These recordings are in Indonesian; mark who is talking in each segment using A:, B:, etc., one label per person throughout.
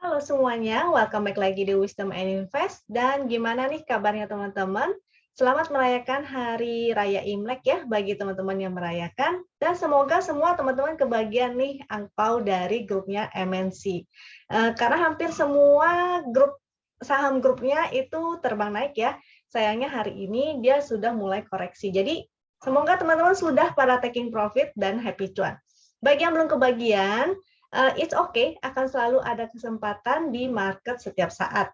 A: Halo semuanya, welcome back lagi di Wisdom and Invest. Dan gimana nih kabarnya teman-teman? Selamat merayakan Hari Raya Imlek ya bagi teman-teman yang merayakan. Dan semoga semua teman-teman kebagian nih angpau dari grupnya MNC. Karena hampir semua grup saham grupnya itu terbang naik ya. Sayangnya hari ini dia sudah mulai koreksi. Jadi semoga teman-teman sudah pada taking profit dan happy cuan. Bagi yang belum kebagian, it's okay, akan selalu ada kesempatan di market setiap saat.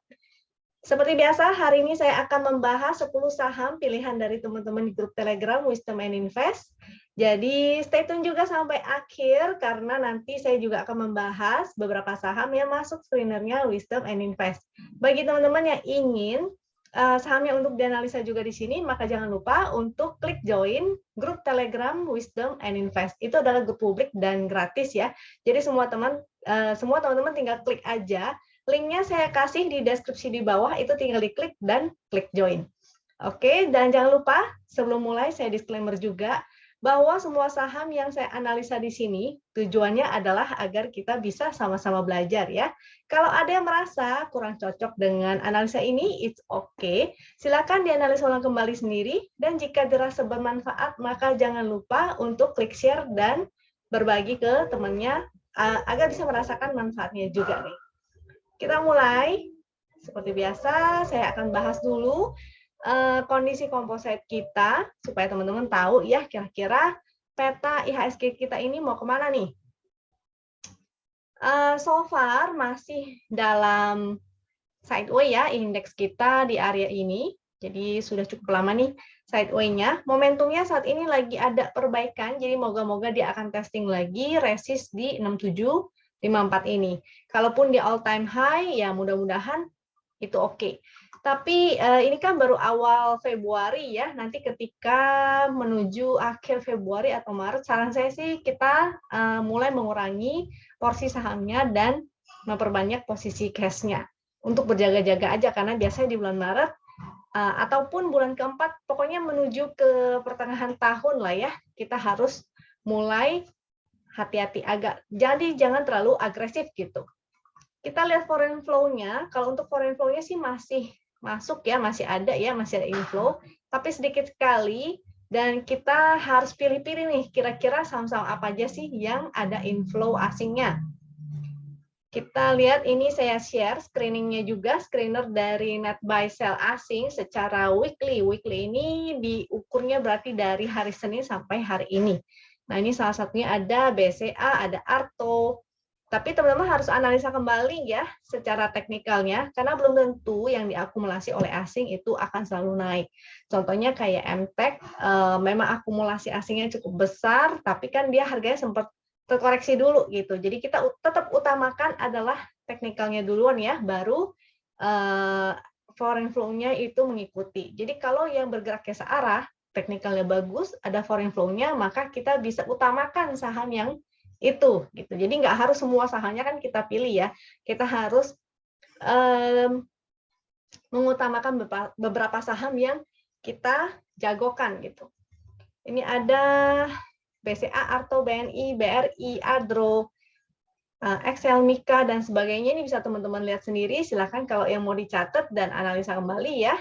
A: Seperti biasa, hari ini saya akan membahas 10 saham pilihan dari teman-teman di grup Telegram Wisdom and Invest. Jadi stay tune juga sampai akhir karena nanti saya juga akan membahas beberapa saham yang masuk screenernya Wisdom and Invest. Bagi teman-teman yang ingin sahamnya untuk dianalisa juga di sini, maka jangan lupa untuk klik join grup Telegram Wisdom and Invest. Itu adalah grup publik dan gratis ya. Jadi semua teman-teman tinggal klik aja. Linknya saya kasih di deskripsi di bawah, itu tinggal diklik dan klik join. Oke, dan jangan lupa sebelum mulai saya disclaimer juga bahwa semua saham yang saya analisa di sini tujuannya adalah agar kita bisa sama-sama belajar ya. Kalau ada yang merasa kurang cocok dengan analisa ini, it's okay. Silakan dianalisa ulang kembali sendiri dan jika dirasa bermanfaat maka jangan lupa untuk klik share dan berbagi ke temannya agar bisa merasakan manfaatnya juga nih. Kita mulai. Seperti biasa, saya akan bahas dulu kondisi komposit kita supaya teman-teman tahu ya kira-kira peta IHSG kita ini mau kemana nih. So far masih dalam sideway ya indeks kita di area ini. Jadi sudah cukup lama nih sideway-nya. Momentumnya saat ini lagi ada perbaikan, jadi moga-moga dia akan testing lagi resist di 6754 ini. Kalaupun di all time high ya mudah-mudahan itu oke. Tapi ini kan baru awal Februari ya, nanti ketika menuju akhir Februari atau Maret, saran saya sih kita mulai mengurangi porsi sahamnya dan memperbanyak posisi cash-nya untuk berjaga-jaga aja, karena biasanya di bulan Maret ataupun bulan keempat, pokoknya menuju ke pertengahan tahun lah ya, kita harus mulai hati-hati agak, jadi jangan terlalu agresif gitu. Kita lihat foreign flow-nya, kalau untuk foreign flow-nya sih masih masuk ya, masih ada inflow, tapi sedikit sekali, dan kita harus pilih-pilih nih, kira-kira saham-saham apa aja sih yang ada inflow asingnya. Kita lihat ini saya share screening-nya juga, screener dari net buy sell asing secara weekly. Weekly ini diukurnya berarti dari hari Senin sampai hari ini. Nah ini salah satunya ada BCA, ada Arto. Tapi teman-teman harus analisa kembali ya secara teknikalnya, karena belum tentu yang diakumulasi oleh asing itu akan selalu naik. Contohnya kayak MTEK, memang akumulasi asingnya cukup besar, tapi kan dia harganya sempat terkoreksi dulu gitu. Jadi kita tetap utamakan adalah teknikalnya duluan ya, baru foreign flow-nya itu mengikuti. Jadi kalau yang bergeraknya searah, teknikalnya bagus, ada foreign flow-nya, maka kita bisa utamakan saham yang itu gitu. Jadi nggak harus semua sahamnya kan kita pilih ya. Kita harus mengutamakan beberapa saham yang kita jagokan gitu. Ini ada BCA, Arto, BNI, BRI, Adro, Excel, Mika, dan sebagainya. Ini bisa teman-teman lihat sendiri. Silakan kalau yang mau dicatat dan analisa kembali ya.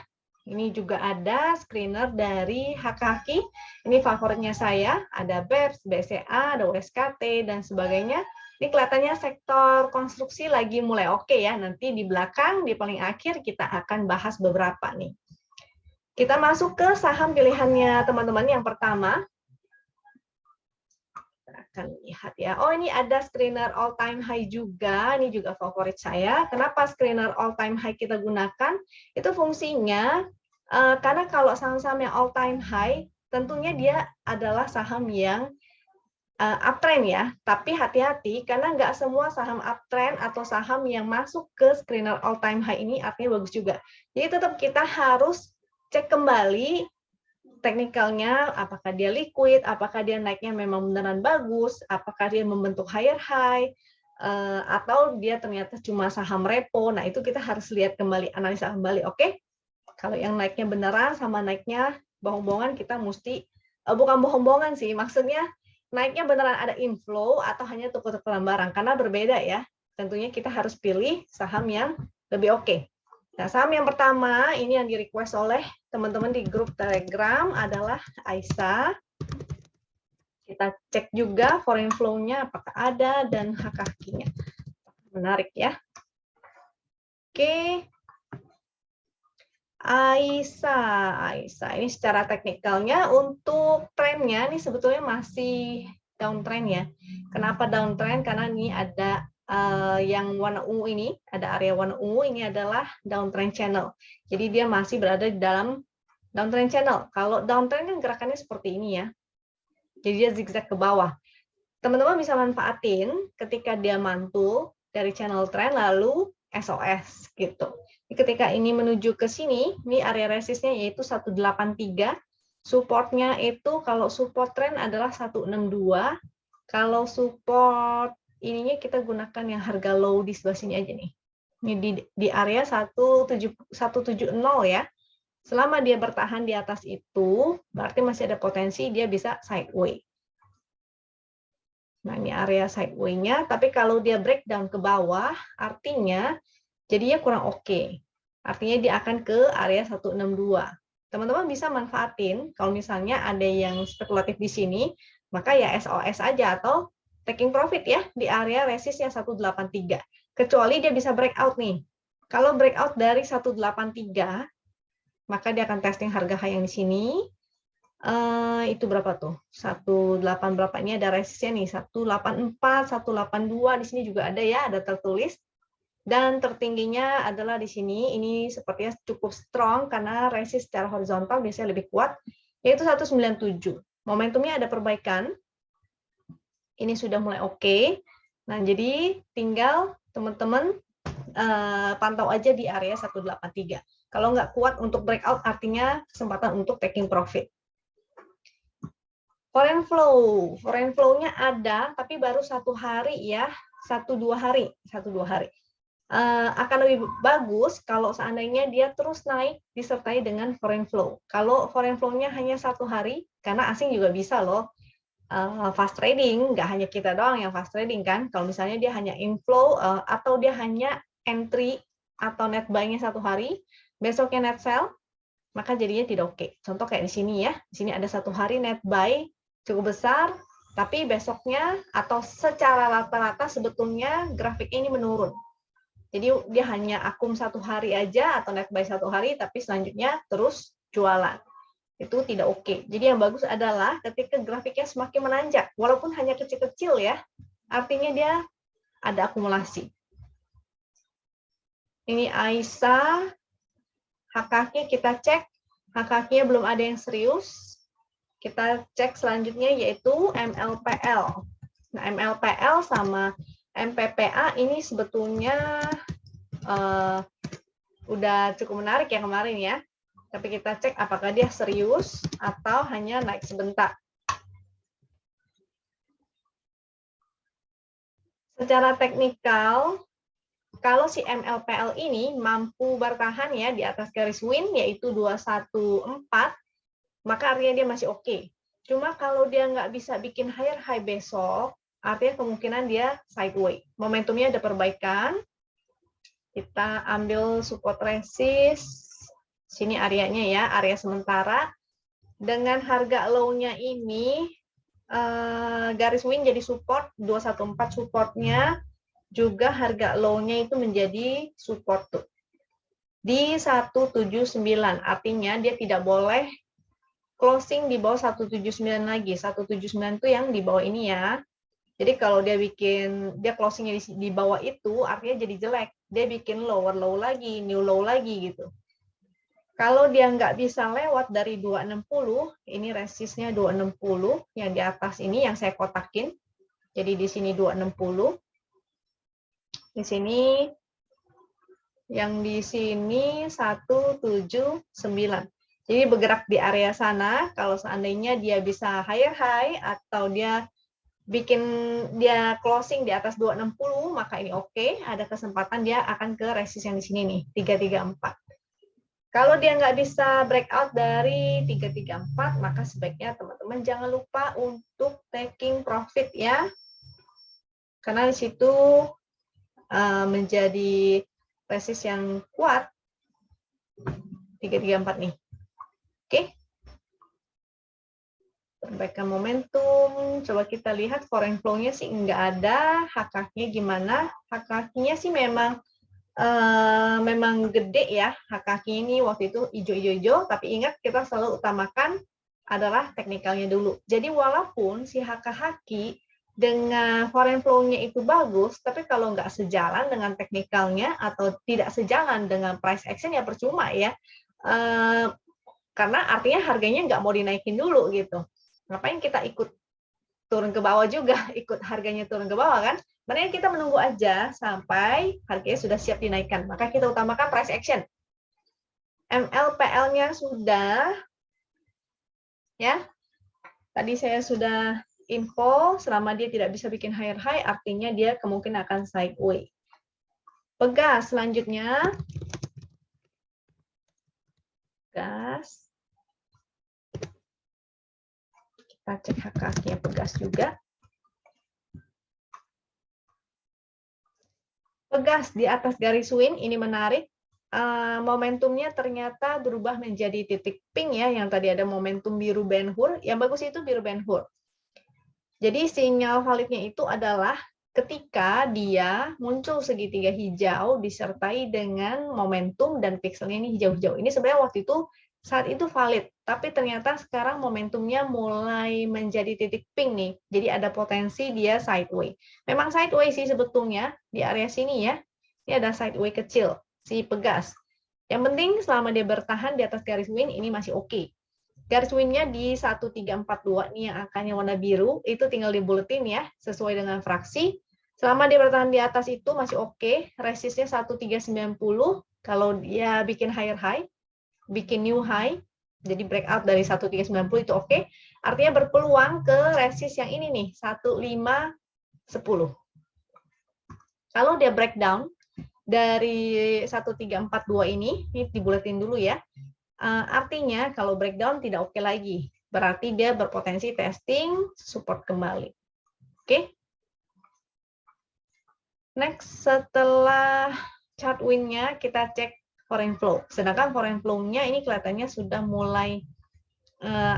A: Ini juga ada screener dari Hakaki. Ini favoritnya saya. Ada BEPS, BCA, ada USKT, dan sebagainya. Ini kelihatannya sektor konstruksi lagi mulai oke ya. Nanti di belakang, di paling akhir, kita akan bahas beberapa nih. Kita masuk ke saham pilihannya teman-teman. Yang pertama, akan lihat ya. Oh, ini ada screener all time high juga. Ini juga favorit saya. Kenapa screener all time high kita gunakan? Itu fungsinya karena kalau saham-saham yang all time high, tentunya dia adalah saham yang uptrend ya. Tapi hati-hati karena nggak semua saham uptrend atau saham yang masuk ke screener all time high ini artinya bagus juga. Jadi tetap kita harus cek kembali teknikalnya, apakah dia liquid, apakah dia naiknya memang beneran bagus, apakah dia membentuk higher high, atau dia ternyata cuma saham repo. Nah, itu kita harus lihat kembali, analisa kembali. Oke, kalau yang naiknya beneran sama naiknya bohong-bohongan, kita mesti, bukan bohong-bohongan sih, maksudnya naiknya beneran ada inflow atau hanya tukar-tukaran barang, karena berbeda ya. tentunya kita harus pilih saham yang lebih oke. Nah, saham yang pertama ini yang di-request oleh teman-teman di grup Telegram adalah Aisyah. Kita cek juga foreign flow-nya apakah ada dan HKQ-nya. Menarik ya. Oke. Aisyah. Ini secara teknikalnya untuk trennya ini sebetulnya masih downtrend ya. Kenapa downtrend? Karena ini ada yang warna ungu ini, ada area warna ungu ini adalah downtrend channel. Jadi dia masih berada di dalam downtrend channel. Kalau downtrend kan gerakannya seperti ini ya. Jadi dia zigzag ke bawah. Teman-teman bisa manfaatin ketika dia mantul dari channel trend lalu SOS gitu. Ketika ini menuju ke sini, ini area resistnya yaitu 183. Supportnya itu kalau support trend adalah 162. Kalau support ininya kita gunakan yang harga low di sebelah sini aja nih. Ini di area 170 ya. Selama dia bertahan di atas itu, berarti masih ada potensi dia bisa sideways. Nah, ini area sideway-nya, tapi kalau dia breakdown ke bawah, artinya jadinya kurang oke. Artinya dia akan ke area 162. Teman-teman bisa manfaatin, kalau misalnya ada yang spekulatif di sini, maka ya SOS aja atau taking profit ya di area resist yang 183. Kecuali dia bisa breakout nih. Kalau breakout dari 183, maka dia akan testing harga high yang di sini. Itu berapa tuh? 18 berapa? Ini ada resistnya nih, 184, 182, di sini juga ada ya, ada tertulis. Dan tertingginya adalah di sini, ini sepertinya cukup strong karena resist secara horizontal biasanya lebih kuat, yaitu 197. Momentumnya ada perbaikan. Ini sudah mulai oke. Nah, jadi tinggal teman-teman pantau aja di area 183. Kalau nggak kuat untuk breakout, artinya kesempatan untuk taking profit. Foreign flow-nya ada, tapi baru 1 hari ya, 1-2 hari. Akan lebih bagus kalau seandainya dia terus naik disertai dengan foreign flow. Kalau foreign flow-nya hanya 1 hari, karena asing juga bisa loh fast trading, nggak hanya kita doang yang fast trading kan. Kalau misalnya dia hanya inflow atau dia hanya entry atau net buy-nya 1 hari, besoknya net sell, maka jadinya tidak oke. Contoh kayak di sini ya, di sini ada 1 hari net buy cukup besar, tapi besoknya atau secara rata-rata sebetulnya grafik ini menurun. Jadi dia hanya akum 1 hari aja atau net buy 1 hari, tapi selanjutnya terus jualan. Itu tidak oke. Jadi yang bagus adalah ketika grafiknya semakin menanjak, walaupun hanya kecil-kecil ya, artinya dia ada akumulasi. Ini Aisyah, HKQ kita cek, HKQ-nya belum ada yang serius. Kita cek selanjutnya yaitu MLPL. Nah, MLPL sama MPPA ini sebetulnya udah cukup menarik ya kemarin ya. Tapi kita cek apakah dia serius atau hanya naik sebentar. Secara teknikal, kalau si MLPL ini mampu bertahan ya di atas garis win yaitu 214, maka artinya dia masih oke. Cuma kalau dia nggak bisa bikin higher high besok, artinya kemungkinan dia sideways. Momentumnya ada perbaikan. Kita ambil support resist. Sini areanya ya, area sementara. Dengan harga low-nya ini, garis win jadi support, 214 supportnya, juga harga low-nya itu menjadi support tuh. Di 179, artinya dia tidak boleh closing di bawah 179 lagi. 179 itu yang di bawah ini ya. Jadi kalau dia closingnya di bawah itu, artinya jadi jelek. Dia bikin lower low lagi, new low lagi gitu. Kalau dia nggak bisa lewat dari 260, ini resistnya 260, yang di atas ini yang saya kotakin. Jadi di sini 260. Di sini, yang di sini 179. Jadi bergerak di area sana, kalau seandainya dia bisa higher high atau dia closing di atas 260, maka ini oke, ada kesempatan dia akan ke resist yang di sini nih, 334. Kalau dia nggak bisa breakout dari 334, maka sebaiknya teman-teman jangan lupa untuk taking profit ya. Karena di situ menjadi resist yang kuat. 334 nih. Oke. Perbaikan momentum. Coba kita lihat foreign flow-nya sih nggak ada. Hak kakinya gimana? Hak kakinya sih memang gede ya. Hak kakinya ini waktu itu hijau-hijau. Tapi ingat kita selalu utamakan adalah teknikalnya dulu. Jadi walaupun si haki dengan foreign flow-nya itu bagus, tapi kalau nggak sejalan dengan teknikalnya atau tidak sejalan dengan price action ya percuma ya. Karena artinya harganya nggak mau dinaikin dulu gitu. Ngapain kita ikut turun ke bawah juga, ikut harganya turun ke bawah kan? Mendingan kita menunggu aja sampai harganya sudah siap dinaikkan. Maka kita utamakan price action. MLPL-nya sudah, ya. Tadi saya sudah info, selama dia tidak bisa bikin higher high, artinya dia kemungkinan akan sideways. Pegas selanjutnya. Pegas. Kita cek hak kakinya Pegas juga. Pegas di atas garis win, ini menarik. Momentumnya ternyata berubah menjadi titik pink ya, yang tadi ada momentum biru Ben Hur. Yang bagus itu biru Ben Hur. Jadi sinyal validnya itu adalah ketika dia muncul segitiga hijau disertai dengan momentum dan pixelnya ini hijau-hijau. Ini sebenarnya waktu itu saat itu valid, tapi ternyata sekarang momentumnya mulai menjadi titik pink nih. Jadi ada potensi dia sideways. Memang sideways sih sebetulnya di area sini ya. Ini ada sideways kecil, si Pegas. Yang penting selama dia bertahan di atas garis win ini masih oke. Garis win-nya di 1342 nih yang angkanya warna biru, itu tinggal dibuletin ya, sesuai dengan fraksi. Selama dia bertahan di atas itu masih oke, resistnya 1390, kalau dia bikin higher high, bikin new high, jadi breakout dari 1390 itu oke, artinya berpeluang ke resist yang ini nih, 1510. Kalau dia breakdown dari 1342 ini dibuletin dulu ya, artinya kalau breakdown tidak oke lagi. Berarti dia berpotensi testing support kembali. Oke. Next, setelah chart win-nya kita cek foreign flow. Sedangkan foreign flow-nya ini kelihatannya sudah mulai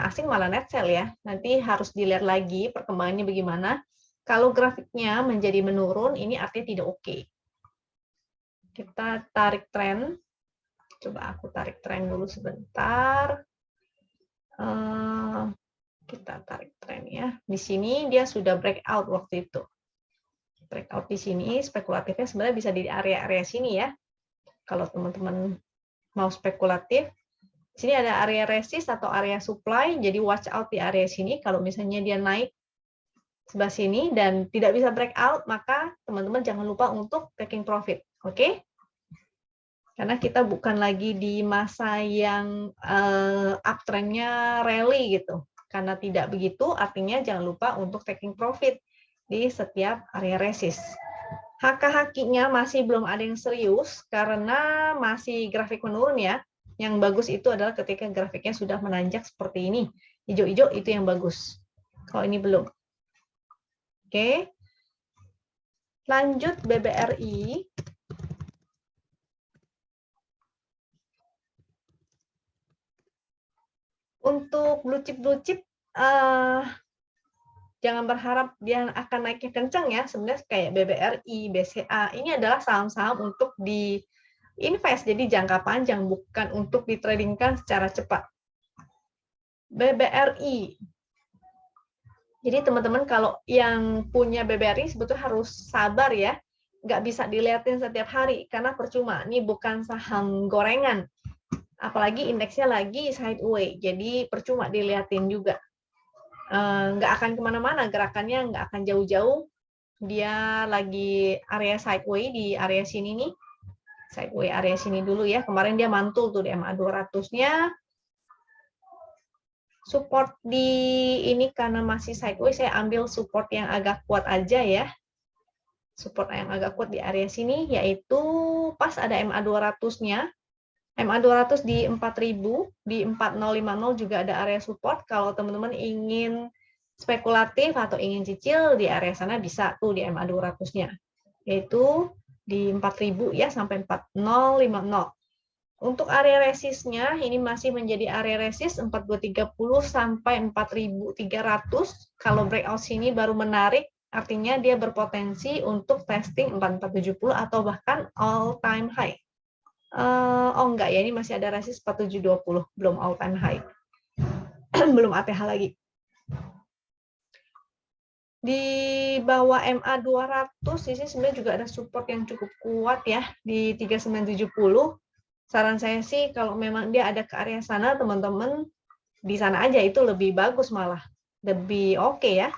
A: asing malah net sell ya. Nanti harus dilihat lagi perkembangannya bagaimana. Kalau grafiknya menjadi menurun, ini artinya tidak oke. Kita tarik tren. Coba aku tarik tren dulu sebentar. Kita tarik tren ya. Di sini dia sudah breakout waktu itu. Breakout di sini, spekulatifnya sebenarnya bisa di area-area sini ya. Kalau teman-teman mau spekulatif. Di sini ada area resist atau area supply, jadi watch out di area sini. Kalau misalnya dia naik sebelah sini dan tidak bisa breakout, maka teman-teman jangan lupa untuk taking profit. Oke? Karena kita bukan lagi di masa yang uptrend-nya rally gitu. Karena tidak begitu, artinya jangan lupa untuk taking profit di setiap area resist. Haka-hakinya masih belum ada yang serius karena masih grafik menurun ya. Yang bagus itu adalah ketika grafiknya sudah menanjak seperti ini. Hijau-hijau itu yang bagus. Kalau ini belum. Oke. Lanjut BBRI. Untuk blue chip, jangan berharap dia akan naiknya kencang ya. Sebenarnya kayak BBRI, BCA, ini adalah saham-saham untuk di invest, jadi jangka panjang, bukan untuk ditradingkan secara cepat. BBRI. Jadi teman-teman kalau yang punya BBRI sebetulnya harus sabar ya. Nggak bisa dilihatin setiap hari, karena percuma. Ini bukan saham gorengan. Apalagi indeksnya lagi sideways, jadi percuma dilihatin juga. Nggak akan kemana-mana, gerakannya nggak akan jauh-jauh. Dia lagi area sideways di area sini nih. Sideways area sini dulu ya. Kemarin dia mantul tuh di MA 200-nya. Support di ini karena masih sideways, saya ambil support yang agak kuat aja ya. Support yang agak kuat di area sini, yaitu pas ada MA 200-nya. MA 200 di 4.000, di 4050 juga ada area support. Kalau teman-teman ingin spekulatif atau ingin cicil di area sana bisa tuh di MA 200-nya. Yaitu di 4.000 ya, sampai 4050. Untuk area resistnya, ini masih menjadi area resist 4230 sampai 4300. Kalau breakout sini baru menarik, artinya dia berpotensi untuk testing 4470 atau bahkan all time high. Oh enggak ya, ini masih ada resist 4720, belum all time high. Belum ATH lagi. Di bawah MA 200, ini sebenarnya juga ada support yang cukup kuat ya, di 3970. Saran saya sih kalau memang dia ada ke area sana, teman-teman di sana aja, itu lebih bagus malah. Lebih oke ya.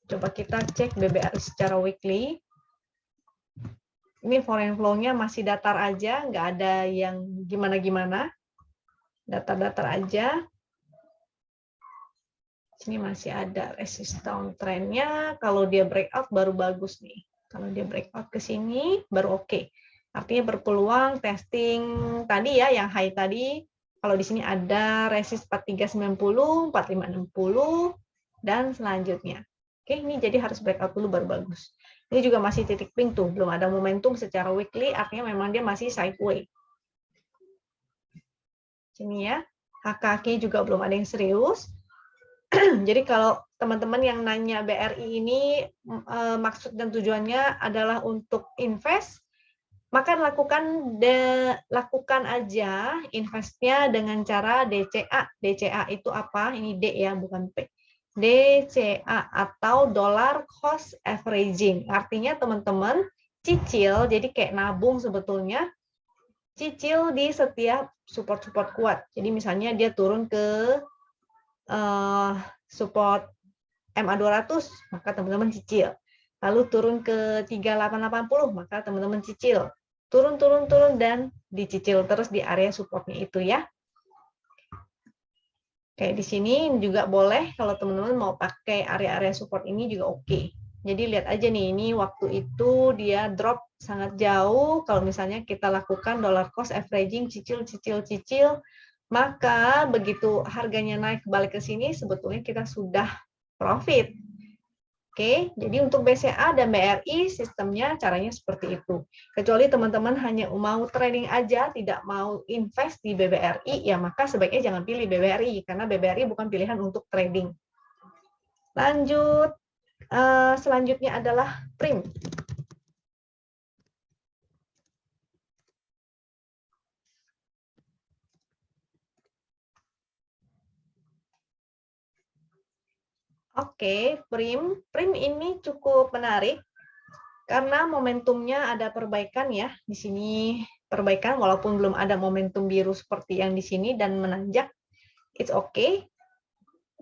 A: Coba kita cek BBRI secara weekly. Ini foreign flow-nya masih datar aja, nggak ada yang gimana-gimana. Datar-datar aja. Sini masih ada resistance trend-nya. Kalau dia breakout baru bagus nih. Kalau dia breakout ke sini baru oke. Artinya berpeluang testing tadi ya, yang high tadi. Kalau di sini ada resist 4390, 4560, dan selanjutnya. Oke, ini jadi harus breakout dulu baru bagus. Ini juga masih titik pink tuh, belum ada momentum secara weekly, artinya memang dia masih sideways. Sini ya, HKK juga belum ada yang serius. Jadi kalau teman-teman yang nanya BRI ini maksud dan tujuannya adalah untuk invest, maka lakukan aja investnya dengan cara DCA. DCA itu apa? Ini D ya, bukan P. DCA atau dollar cost averaging. Artinya teman-teman cicil, jadi kayak nabung sebetulnya, cicil di setiap support-support kuat. Jadi misalnya dia turun ke support MA 200, maka teman-teman cicil. Lalu turun ke 3880, maka teman-teman cicil. Turun, dan dicicil terus di area supportnya itu ya. Kayak di sini juga boleh, kalau teman-teman mau pakai area-area support ini juga oke. Jadi lihat aja nih, ini waktu itu dia drop sangat jauh. Kalau misalnya kita lakukan dollar cost averaging, cicil, maka begitu harganya naik balik ke sini, sebetulnya kita sudah profit. Oke, jadi untuk BCA dan BRI sistemnya caranya seperti itu. Kecuali teman-teman hanya mau trading aja, tidak mau invest di BBRI, ya maka sebaiknya jangan pilih BBRI, karena BBRI bukan pilihan untuk trading. Lanjut, selanjutnya adalah PRIM. Oke, PRIM ini cukup menarik karena momentumnya ada perbaikan ya di sini, perbaikan walaupun belum ada momentum biru seperti yang di sini dan menanjak, it's okay.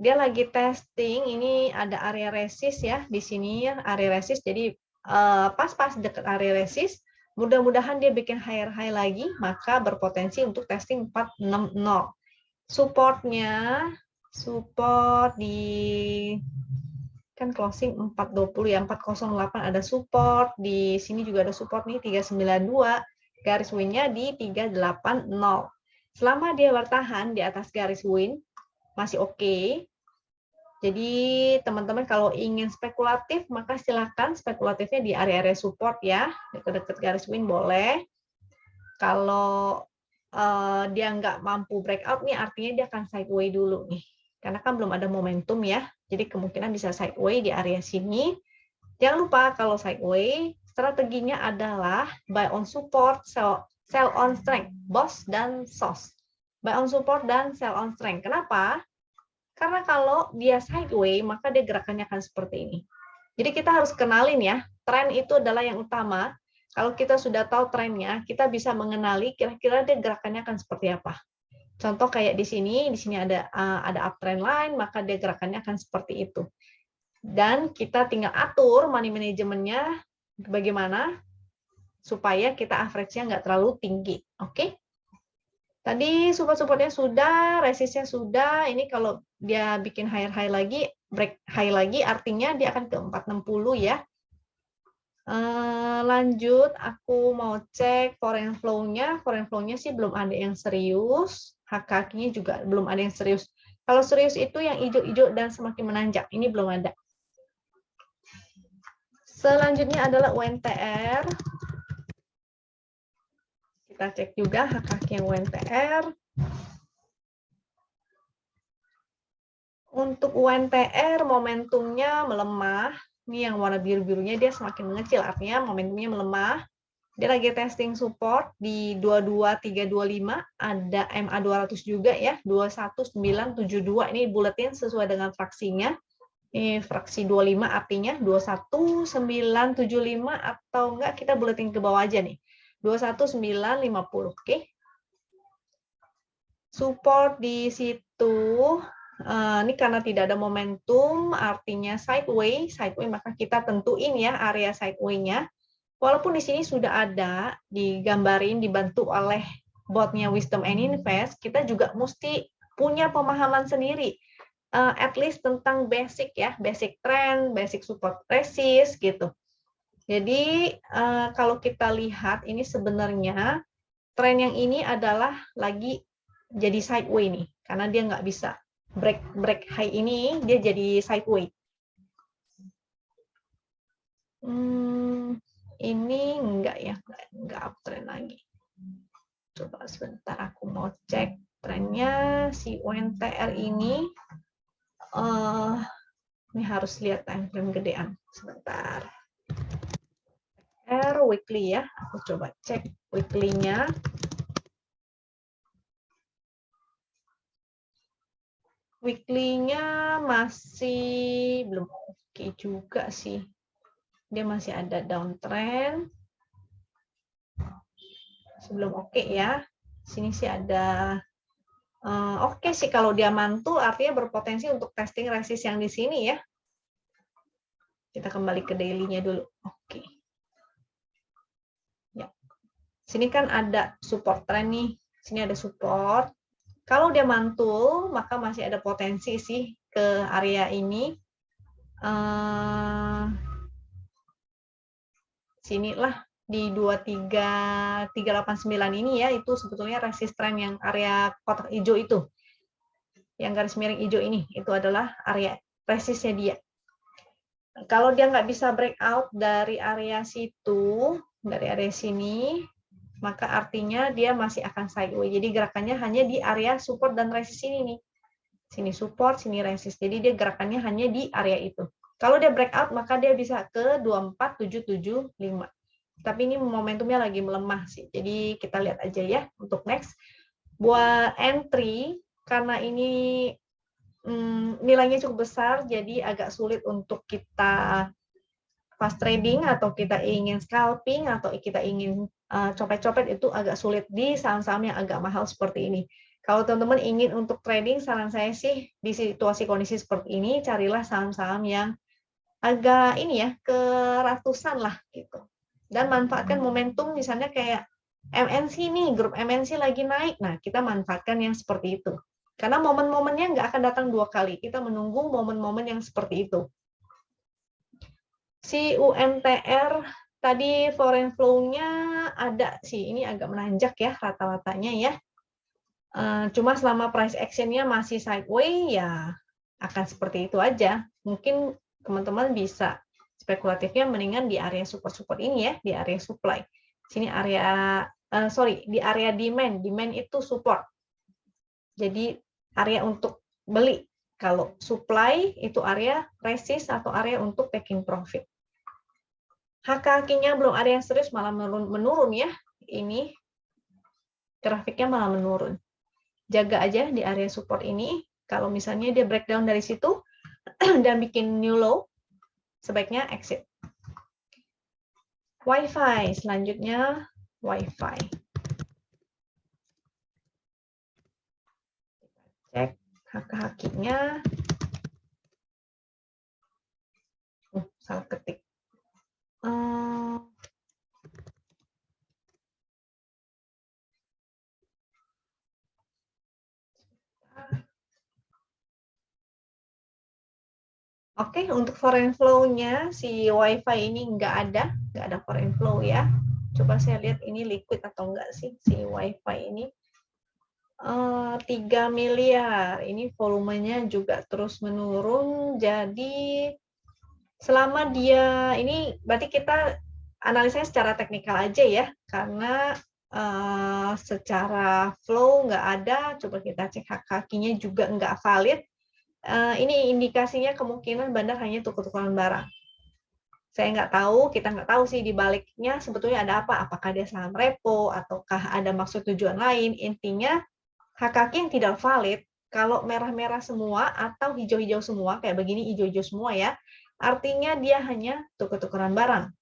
A: Dia lagi testing, ini ada area resist ya di sini ya, area resist, jadi pas-pas dekat area resist, mudah-mudahan dia bikin higher high lagi, maka berpotensi untuk testing 460. Supportnya, support di kan closing 420 ya, 408 ada support, di sini juga ada support nih 392, garis win-nya di 380. Selama dia bertahan di atas garis win masih oke. Jadi teman-teman kalau ingin spekulatif maka silakan spekulatifnya di area-area support ya, dekat-dekat garis win boleh. Kalau dia nggak mampu breakout nih, artinya dia akan sideways dulu nih. Karena kan belum ada momentum ya, jadi kemungkinan bisa sideways di area sini. Jangan lupa kalau sideways, strateginya adalah buy on support, sell on strength, BOS dan SOS. Buy on support dan sell on strength. Kenapa? Karena kalau dia sideways, maka dia gerakannya akan seperti ini. Jadi kita harus kenalin ya, tren itu adalah yang utama. Kalau kita sudah tahu trennya, kita bisa mengenali kira-kira dia gerakannya akan seperti apa. Contoh kayak di sini ada uptrend line, maka dia gerakannya akan seperti itu. Dan kita tinggal atur money manajemennya bagaimana supaya kita average-nya nggak terlalu tinggi. Oke? Tadi support-supportnya sudah, resistnya sudah. Ini kalau dia bikin higher high lagi, break high lagi, artinya dia akan ke 460 ya. Lanjut, aku mau cek foreign flow-nya. Foreign flow-nya sih belum ada yang serius. HKK-nya juga belum ada yang serius. Kalau serius itu yang hijau-hijau dan semakin menanjak. Ini belum ada. Selanjutnya adalah UNTR. Kita cek juga hak haknya UNTR. Untuk UNTR momentumnya melemah. Ini yang warna biru-birunya dia semakin mengecil, artinya momentumnya melemah. Dia lagi testing support di 22325, ada MA 200 juga ya, 21972. Ini buletin sesuai dengan fraksinya. Ini fraksi 25 artinya 21975 atau enggak kita buletin ke bawah aja nih. 21950, oke. Support di situ ini karena tidak ada momentum, artinya sideways maka kita tentuin ya area sideway-nya. Walaupun di sini sudah ada digambarin dibantu oleh botnya Wisdom and Invest, kita juga mesti punya pemahaman sendiri, at least tentang basic ya, basic trend, basic support resist gitu. Jadi kalau kita lihat ini sebenarnya tren yang ini adalah lagi jadi sideway nih, karena dia nggak bisa break high ini, dia jadi sideway. Ini enggak ya, enggak uptrend lagi. Coba sebentar aku mau cek trennya si UNTR ini. Ini harus lihat time frame gedean. Sebentar. Weekly ya, aku coba cek weekly-nya. Weekly-nya masih belum oke juga sih. Dia masih ada downtrend. Sebelum oke ya. Sini sih ada oke sih kalau dia mantul artinya berpotensi untuk testing resist yang di sini ya. Kita kembali ke daily-nya dulu. Oke. Ya. Sini kan ada support trend nih. Sini ada support. Kalau dia mantul, maka masih ada potensi sih ke area ini. Sinilah di 23389 ini ya, itu sebetulnya resisten yang area kotak hijau itu. Yang garis miring hijau ini, itu adalah area resistnya dia. Kalau dia nggak bisa breakout dari area situ, dari area sini, maka artinya dia masih akan sideways. Jadi gerakannya hanya di area support dan resist ini nih. Sini support, sini resist. Jadi dia gerakannya hanya di area itu. Kalau dia breakout, maka dia bisa ke 24775. Tapi ini momentumnya lagi melemah sih. Jadi kita lihat aja ya untuk next. Buat entry, karena ini nilainya cukup besar, jadi agak sulit untuk kita fast trading atau kita ingin scalping atau kita ingin copet-copet itu agak sulit di saham-saham yang agak mahal seperti ini. Kalau teman-teman ingin untuk trading, saran saya sih di situasi kondisi seperti ini carilah saham-saham yang agak ini ya ke ratusan lah gitu. Dan manfaatkan momentum misalnya kayak MNC nih, grup MNC lagi naik. Nah, kita manfaatkan yang seperti itu. Karena momen-momennya nggak akan datang dua kali. Kita menunggu momen-momen yang seperti itu. Si UNTR tadi foreign flow-nya ada sih, ini agak menanjak ya rata-ratanya ya. Cuma selama price action-nya masih sideways ya akan seperti itu aja. Mungkin teman-teman bisa spekulatifnya mendingan di area support-support ini ya, di area supply. Sini area di area demand. Demand itu support. Jadi area untuk beli. Kalau supply itu area resist atau area untuk taking profit. Kakinya belum ada yang serius, malah menurun ya. Ini grafiknya malah menurun. Jaga aja di area support ini. Kalau misalnya dia breakdown dari situ dan bikin new low, sebaiknya exit. WiFi, selanjutnya WiFi. Cek hakinya. Salah ketik. Oke, untuk foreign flow-nya si WiFi ini nggak ada foreign flow ya. Coba saya lihat ini liquid atau enggak sih si WiFi ini. 3 miliar, ini volumenya juga terus menurun. Jadi selama dia ini berarti kita analisanya secara teknikal aja ya, karena secara flow nggak ada, coba kita cek hak kakinya juga nggak valid. Ini indikasinya kemungkinan bandar hanya tukar-tukaran barang. Saya nggak tahu, kita nggak tahu sih di baliknya sebetulnya ada apa. Apakah dia saham repo, ataukah ada maksud tujuan lain. Intinya, hak kaki yang tidak valid, kalau merah-merah semua atau hijau-hijau semua, kayak begini hijau-hijau semua ya, artinya dia hanya tukar-tukaran barang.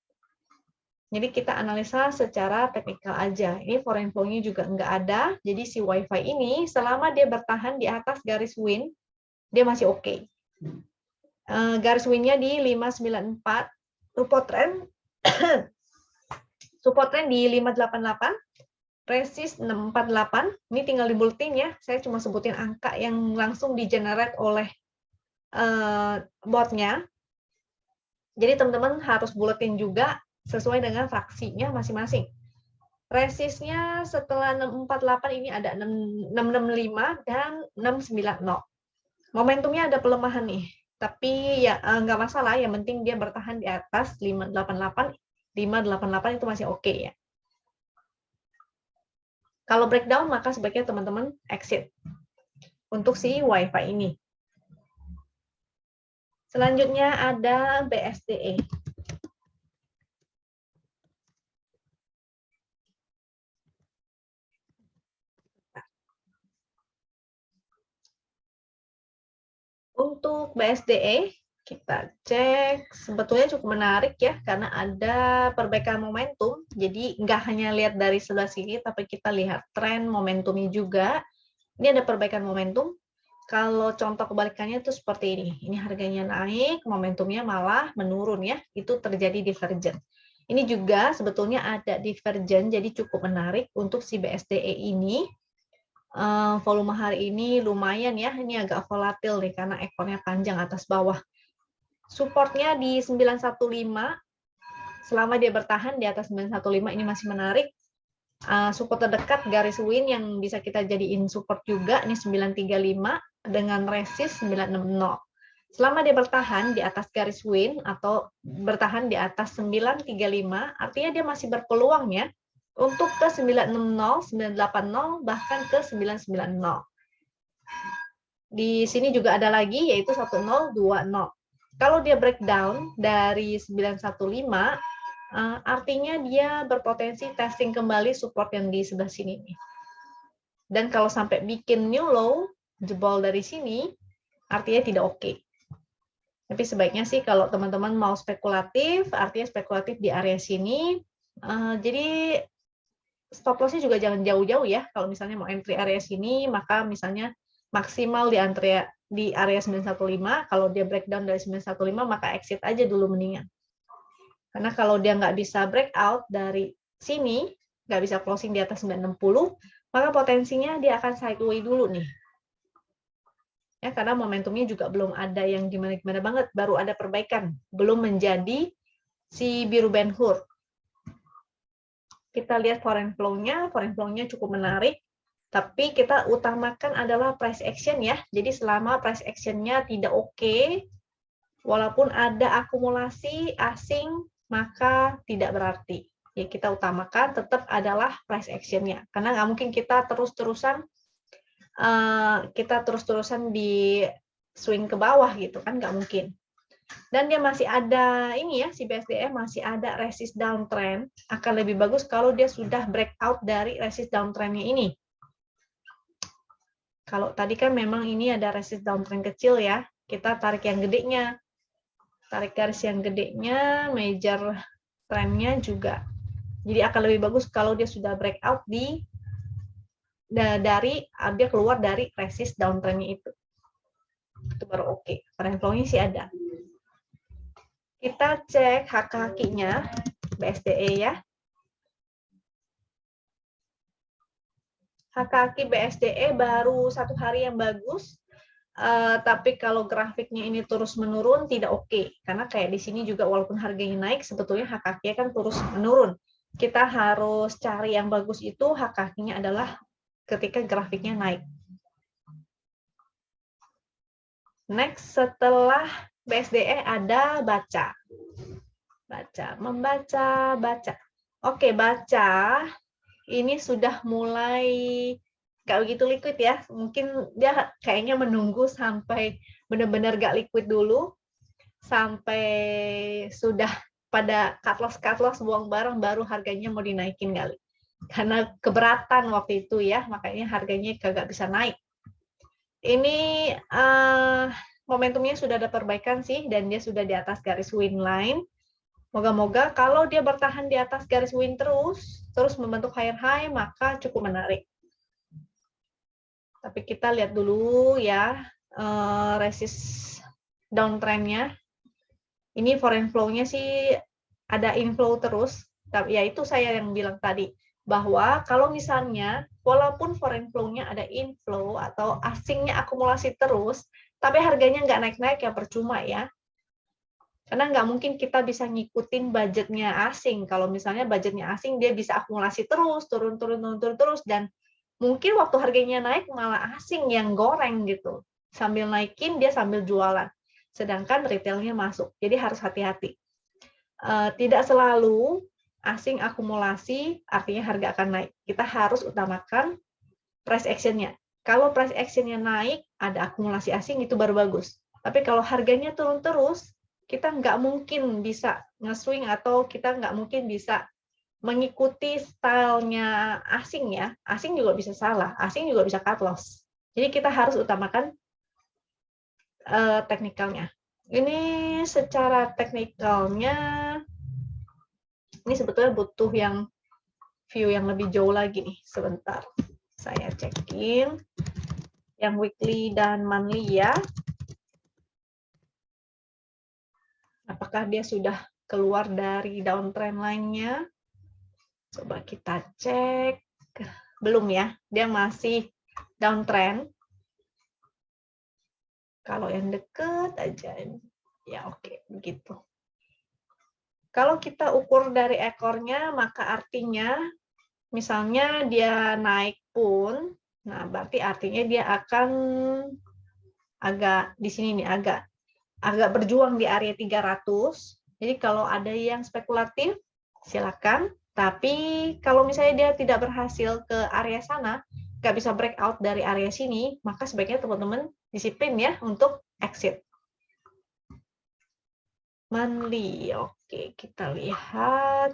A: Jadi kita analisa secara teknikal aja. Ini foreign flow-nya juga nggak ada, jadi si WiFi ini selama dia bertahan di atas garis win, dia masih oke. Garis win-nya di 594, support trend di 588, resist 648. Ini tinggal di bulletin ya. Saya cuma sebutin angka yang langsung di-generate oleh botnya. Jadi teman-teman harus bulletin juga sesuai dengan fraksinya masing-masing. Resistnya setelah 648 ini ada 665 dan 690. Momentumnya ada pelemahan nih. Tapi ya nggak masalah, yang penting dia bertahan di atas 588 itu masih oke ya. Kalau breakdown maka sebaiknya teman-teman exit untuk si WiFi ini. Selanjutnya ada BSDE. Untuk BSDE, kita cek, sebetulnya cukup menarik ya, karena ada perbaikan momentum. Jadi nggak hanya lihat dari sebelah sini, tapi kita lihat tren momentumnya juga. Ini ada perbaikan momentum. Kalau contoh kebalikannya itu seperti ini. Ini harganya naik, momentumnya malah menurun ya. Itu terjadi divergen. Ini juga sebetulnya ada divergen, jadi cukup menarik untuk si BSDE ini. Volume hari ini lumayan ya, ini agak volatil nih karena ekornya panjang atas bawah. Supportnya di 915, selama dia bertahan di atas 915 ini masih menarik. Support terdekat garis win yang bisa kita jadiin support juga, ini 935 dengan resist 960. Selama dia bertahan di atas garis win atau bertahan di atas 935, artinya dia masih berpeluang ya untuk ke 960, 980, bahkan ke 990. Di sini juga ada lagi, yaitu 1020. Kalau dia breakdown dari 915, artinya dia berpotensi testing kembali support yang di sebelah sini. Dan kalau sampai bikin new low, jebol dari sini, artinya tidak oke. Tapi sebaiknya sih kalau teman-teman mau spekulatif, artinya spekulatif di area sini. Jadi stop loss-nya juga jangan jauh-jauh ya. Kalau misalnya mau entry area sini, maka misalnya maksimal di area 915. Kalau dia breakdown dari 915, maka exit aja dulu mendingan. Karena kalau dia nggak bisa breakout dari sini, nggak bisa closing di atas 960, maka potensinya dia akan sideway dulu nih. Ya, karena momentumnya juga belum ada yang gimana-gimana banget, baru ada perbaikan, belum menjadi si biru Ben Hur. Kita lihat foreign flow-nya cukup menarik, tapi kita utamakan adalah price action ya. Jadi selama price action-nya tidak oke, walaupun ada akumulasi asing, maka tidak berarti. Ya, kita utamakan tetap adalah price action-nya. Karena nggak mungkin kita terus-terusan di swing ke bawah gitu kan, nggak mungkin. Dan dia masih ada ini ya, si BSDE masih ada resist downtrend. Akan lebih bagus kalau dia sudah breakout dari resist downtrend-nya ini. Kalau tadi kan memang ini ada resist downtrend kecil ya, kita tarik yang gedenya. Tarik garis yang gedenya, major trend-nya juga. Jadi akan lebih bagus kalau dia sudah breakout dia keluar dari resist downtrend-nya itu. Itu baru oke. Foreign flow-nya sih ada. Kita cek hak kakinya BSDE ya. Hak kaki BSDE baru 1 hari yang bagus, tapi kalau grafiknya ini terus menurun tidak oke. Karena kayak di sini juga walaupun harganya naik, sebetulnya hak kakinya kan terus menurun. Kita harus cari yang bagus itu hak kakinya adalah ketika grafiknya naik. Next, setelah BSDE ada baca. Baca, membaca, baca. Oke, baca. ini sudah mulai nggak begitu liquid ya. Mungkin dia kayaknya menunggu sampai benar-benar nggak liquid dulu, sampai sudah pada cut loss buang barang, baru harganya mau dinaikin kali. Karena keberatan waktu itu ya, makanya harganya kagak bisa naik. Ini momentumnya sudah ada perbaikan sih, dan dia sudah di atas garis win line. Moga-moga kalau dia bertahan di atas garis win terus membentuk higher high, maka cukup menarik. Tapi kita lihat dulu ya resist downtrend-nya. Ini foreign flow-nya sih ada inflow terus. Ya itu saya yang bilang tadi, bahwa kalau misalnya walaupun foreign flow-nya ada inflow atau asingnya akumulasi terus, tapi harganya nggak naik-naik ya percuma ya. Karena nggak mungkin kita bisa ngikutin budgetnya asing. Kalau misalnya budgetnya asing, dia bisa akumulasi terus, turun terus, dan mungkin waktu harganya naik malah asing yang goreng gitu. Sambil naikin, dia sambil jualan. Sedangkan retailnya masuk. Jadi harus hati-hati. Tidak selalu asing akumulasi, artinya harga akan naik. Kita harus utamakan price action-nya. Kalau price action-nya naik, ada akumulasi asing, itu baru bagus. Tapi kalau harganya turun terus, kita nggak mungkin bisa nge-swing atau kita nggak mungkin bisa mengikuti stylenya asing ya. Asing juga bisa salah, asing juga bisa cut loss. Jadi kita harus utamakan teknikalnya. Ini secara teknikalnya, ini sebetulnya butuh yang view yang lebih jauh lagi nih. Sebentar, saya cekin yang weekly dan monthly ya. Apakah dia sudah keluar dari downtrend line-nya? Coba kita cek. Belum ya, dia masih downtrend. Kalau yang deket aja, ya oke, begitu. Kalau kita ukur dari ekornya, maka artinya, misalnya dia naik pun, nah berarti artinya dia akan agak di sini nih, agak berjuang di area 300. Jadi kalau ada yang spekulatif, silakan. Tapi kalau misalnya dia tidak berhasil ke area sana, nggak bisa breakout dari area sini, maka sebaiknya teman-teman disiplin ya untuk exit. Monthly, oke, kita lihat.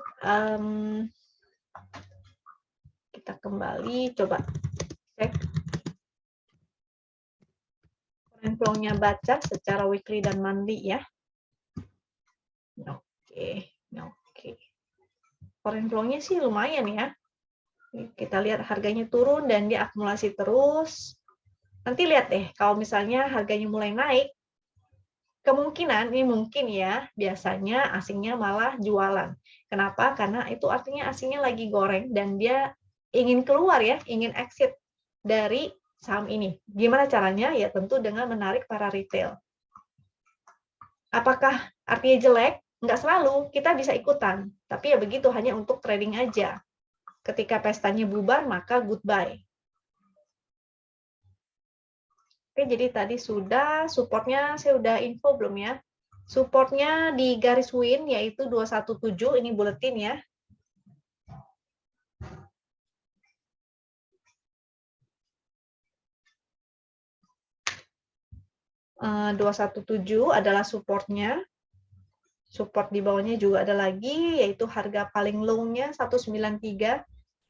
A: Kita kembali, coba cek. Foreign flow-nya baca secara weekly dan monthly ya. Oke. Foreign flow-nya sih lumayan ya. Kita lihat harganya turun dan dia akumulasi terus. Nanti lihat deh, kalau misalnya harganya mulai naik, kemungkinan, ini mungkin ya, biasanya asingnya malah jualan. Kenapa? Karena itu artinya asingnya lagi goreng dan dia ingin keluar ya, ingin exit dari saham ini. Gimana caranya? Ya tentu dengan menarik para retail. Apakah artinya jelek? Nggak selalu, kita bisa ikutan. Tapi ya begitu, hanya untuk trading aja. Ketika pestanya bubar, maka goodbye. Oke, jadi tadi sudah, supportnya saya udah info belum ya? Supportnya di garis win, yaitu 217, ini buletin ya. Uh, 217 adalah supportnya. Support di bawahnya juga ada lagi, yaitu harga paling low-nya 193.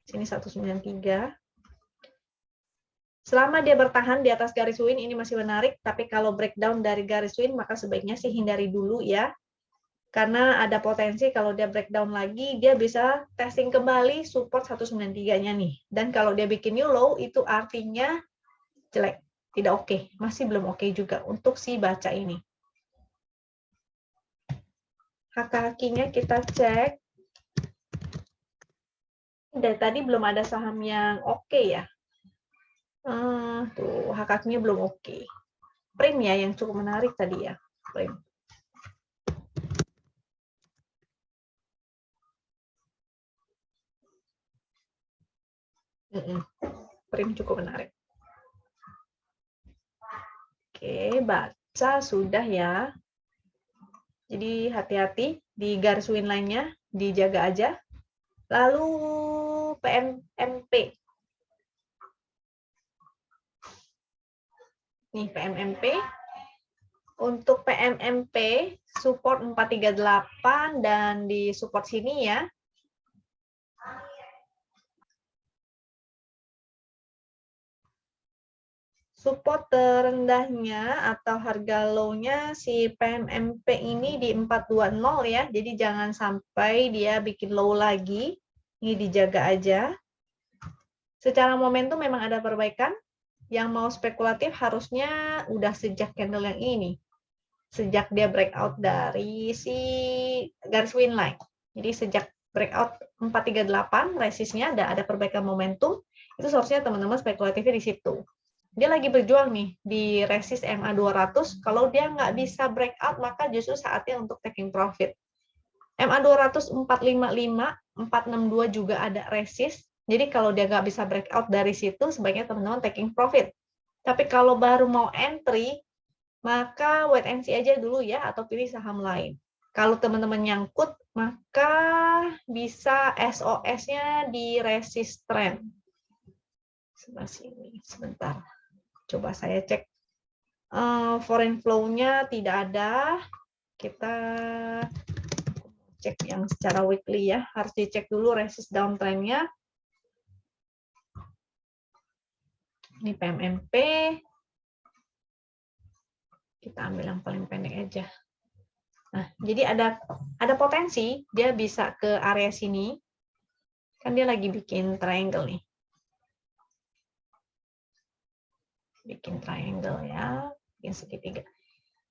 A: Sini 193. Selama dia bertahan di atas garis win, ini masih menarik. Tapi kalau breakdown dari garis win, maka sebaiknya sih hindari dulu ya. Karena ada potensi kalau dia breakdown lagi, dia bisa testing kembali support 193-nya nih. Dan kalau dia bikin new low, itu artinya jelek. Tidak oke. Masih belum oke juga untuk si baca ini. Kaki-kakinya kita cek. Dari tadi belum ada saham yang oke ya. Tuh, kakinya belum oke. Prim ya yang cukup menarik tadi ya. Prim. Prim cukup menarik. Oke, baca sudah ya. Jadi hati-hati di garis win line-nya, dijaga aja. Lalu PMMP. Nih PMMP. Untuk PMMP support 438 dan di support sini ya. Support terendahnya atau harga low-nya si PMMP ini di 420 ya. Jadi jangan sampai dia bikin low lagi. Ini dijaga aja. Secara momentum memang ada perbaikan. Yang mau spekulatif harusnya udah sejak candle yang ini. Sejak dia breakout dari si garis win line. Jadi sejak breakout 438 resistnya ada perbaikan momentum, itu seharusnya teman-teman spekulatifnya di situ. Dia lagi berjuang nih di resist MA 200, kalau dia nggak bisa breakout maka justru saatnya untuk taking profit. MA 200 455, 462 juga ada resist. Jadi kalau dia nggak bisa breakout dari situ, sebaiknya teman-teman taking profit. Tapi kalau baru mau entry, maka wait and see aja dulu ya, atau pilih saham lain. Kalau teman-teman nyangkut, maka bisa SOS-nya di resist trend. Sebelah sini, sebentar. Coba saya cek. Foreign flow-nya tidak ada. Kita cek yang secara weekly ya. Harus dicek dulu resist downtrend-nya. Ini PMMP. Kita ambil yang paling pendek aja. Nah, jadi ada potensi dia bisa ke area sini. Kan dia lagi bikin triangle nih. Bikin triangle ya, bikin segitiga.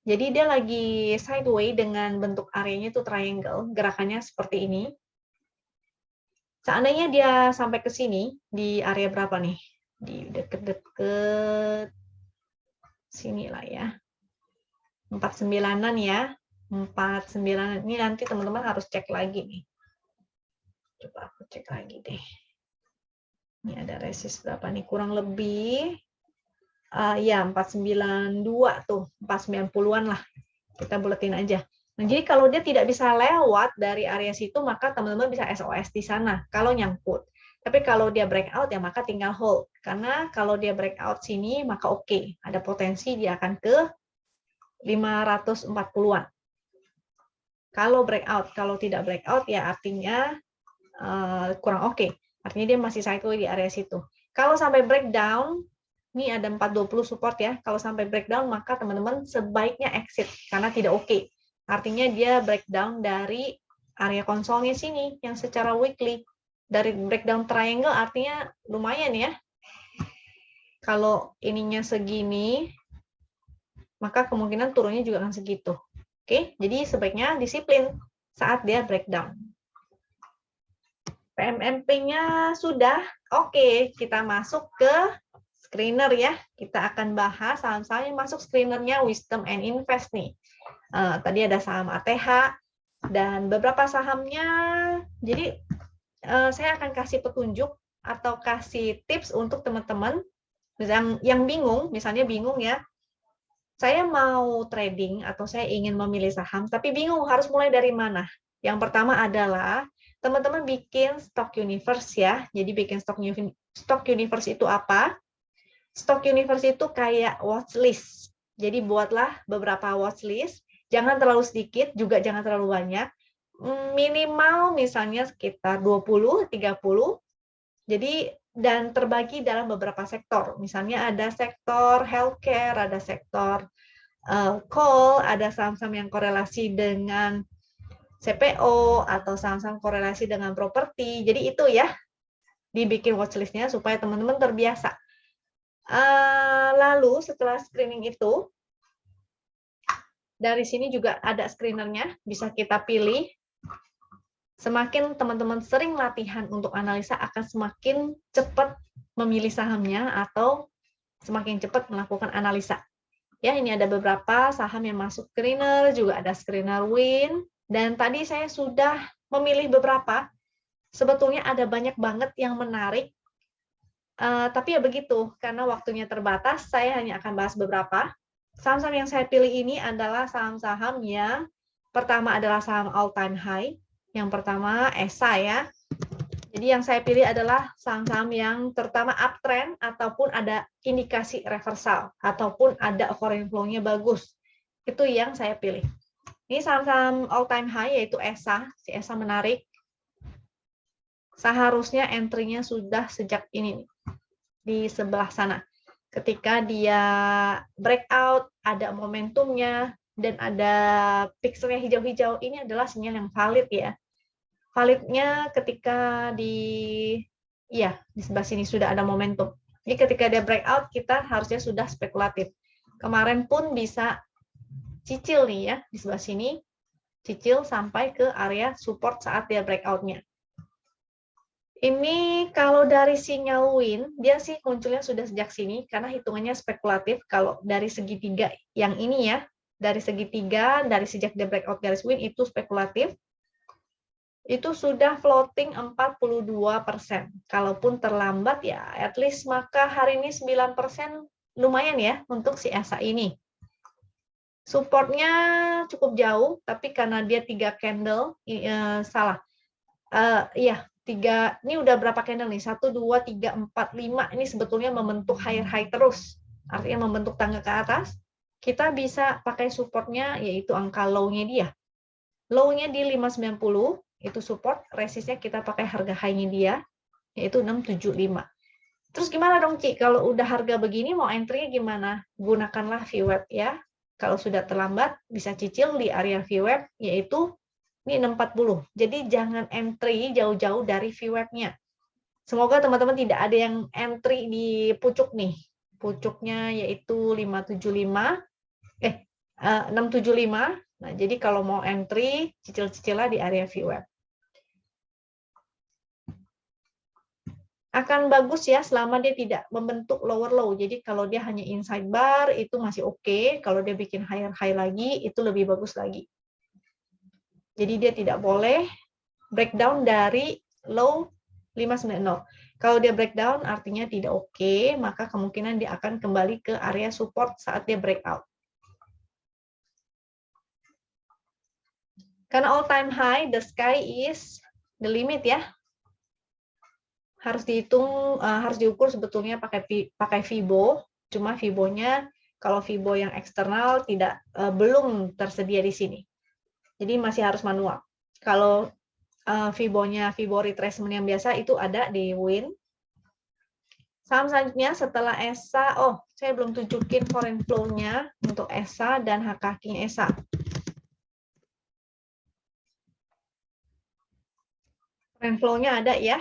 A: Jadi dia lagi sideways dengan bentuk areanya itu triangle, gerakannya seperti ini. Seandainya dia sampai ke sini, di area berapa nih? Di deket-deket sini lah ya. 49-an ya. 49 ini nanti teman-teman harus cek lagi nih. Coba aku cek lagi deh. Ini ada resist berapa nih? Kurang lebih ya 492 tuh, 490-an lah. Kita buletin aja. Nah, jadi kalau dia tidak bisa lewat dari area situ, maka teman-teman bisa SOS di sana kalau nyangkut. Tapi kalau dia breakout ya maka tinggal hold. Karena kalau dia breakout sini maka oke, ada potensi dia akan ke 540-an. Kalau breakout, kalau tidak breakout ya artinya kurang oke. Artinya dia masih sideways di area situ. Kalau sampai breakdown, ini ada 420 support ya. Kalau sampai breakdown maka teman-teman sebaiknya exit karena tidak oke. Artinya dia breakdown dari area konsolnya sini yang secara weekly. Dari breakdown triangle artinya lumayan ya. Kalau ininya segini, maka kemungkinan turunnya juga akan segitu. Oke, jadi sebaiknya disiplin saat dia breakdown. PMMP-nya sudah. Oke, kita masuk ke screener ya. Kita akan bahas saham-saham yang masuk screenernya Wisdom and Invest nih. Tadi ada saham ATH dan beberapa sahamnya. Jadi saya akan kasih petunjuk atau kasih tips untuk teman-teman yang bingung, misalnya bingung ya. Saya mau trading atau saya ingin memilih saham, tapi bingung harus mulai dari mana. Yang pertama adalah teman-teman bikin stock universe ya. Jadi bikin stock universe itu apa? Stock universe itu kayak watchlist. Jadi buatlah beberapa watchlist. Jangan terlalu sedikit, juga jangan terlalu banyak. Minimal misalnya sekitar 20, 30. Jadi dan terbagi dalam beberapa sektor. Misalnya ada sektor healthcare, ada sektor coal, ada saham-saham yang korelasi dengan CPO atau saham-saham korelasi dengan properti. Jadi itu ya, dibikin watchlist-nya supaya teman-teman terbiasa. Lalu setelah screening itu, dari sini juga ada screenernya, bisa kita pilih. Semakin teman-teman sering latihan untuk analisa akan semakin cepat memilih sahamnya atau semakin cepat melakukan analisa. Ya, ini ada beberapa saham yang masuk screener, juga ada screener win. Dan tadi saya sudah memilih beberapa. Sebetulnya ada banyak banget yang menarik. Tapi ya begitu, karena waktunya terbatas, saya hanya akan bahas beberapa. Saham-saham yang saya pilih ini adalah saham-saham yang pertama adalah saham all time high. Yang pertama ESA ya. Jadi yang saya pilih adalah saham-saham yang terutama uptrend ataupun ada indikasi reversal ataupun ada foreign flow-nya bagus. Itu yang saya pilih. Ini saham-saham all time high yaitu ESA, si ESA menarik. Seharusnya entry-nya sudah sejak ini nih, di sebelah sana. Ketika dia breakout, ada momentumnya dan ada pixelnya hijau-hijau, ini adalah sinyal yang valid ya. Validnya ketika di sebelah sini sudah ada momentum. Jadi ketika dia breakout, kita harusnya sudah spekulatif. Kemarin pun bisa cicil nih ya, di sebelah sini, cicil sampai ke area support saat dia breakout-nya. Ini kalau dari sinyal win, dia sih munculnya sudah sejak sini, karena hitungannya spekulatif. Kalau dari segitiga yang ini ya, dari segitiga, dari sejak dia breakout garis win, itu spekulatif. Itu sudah floating 42%. Kalaupun terlambat ya at least maka hari ini 9% lumayan ya untuk si ESA ini. Supportnya cukup jauh, tapi karena dia 3 candle, ini udah berapa candle nih? 1, 2, 3, 4, 5. Ini sebetulnya membentuk higher high terus. Artinya membentuk tangga ke atas. Kita bisa pakai supportnya yaitu angka low-nya dia. Low-nya di 590. Itu support, resistnya kita pakai harga high-nya dia, yaitu 675. Terus gimana dong, Ci? Kalau udah harga begini, mau entry-nya gimana? Gunakanlah VWAP ya. Kalau sudah terlambat, bisa cicil di area VWAP, yaitu ini 640. Jadi jangan entry jauh-jauh dari VWAP-nya. Semoga teman-teman tidak ada yang entry di pucuk nih. Pucuknya yaitu 675. Nah, jadi kalau mau entry, cicil-cicillah di area VWAP. Akan bagus ya selama dia tidak membentuk lower low. Jadi kalau dia hanya inside bar itu masih oke. Kalau dia bikin higher high lagi itu lebih bagus lagi. Jadi dia tidak boleh breakdown dari low 590. Kalau dia breakdown artinya tidak oke, maka kemungkinan dia akan kembali ke area support saat dia breakout. Karena all time high, the sky is the limit ya. Harus dihitung, harus diukur sebetulnya pakai Fibo, cuma Fibo-nya kalau Fibo yang eksternal belum tersedia di sini. Jadi masih harus manual. Kalau Fibo-nya Fibo retracement yang biasa itu ada di Win. Saham selanjutnya setelah ESA, saya belum tunjukin foreign flow-nya untuk ESA dan HKQ ESA. Foreign flow-nya ada ya.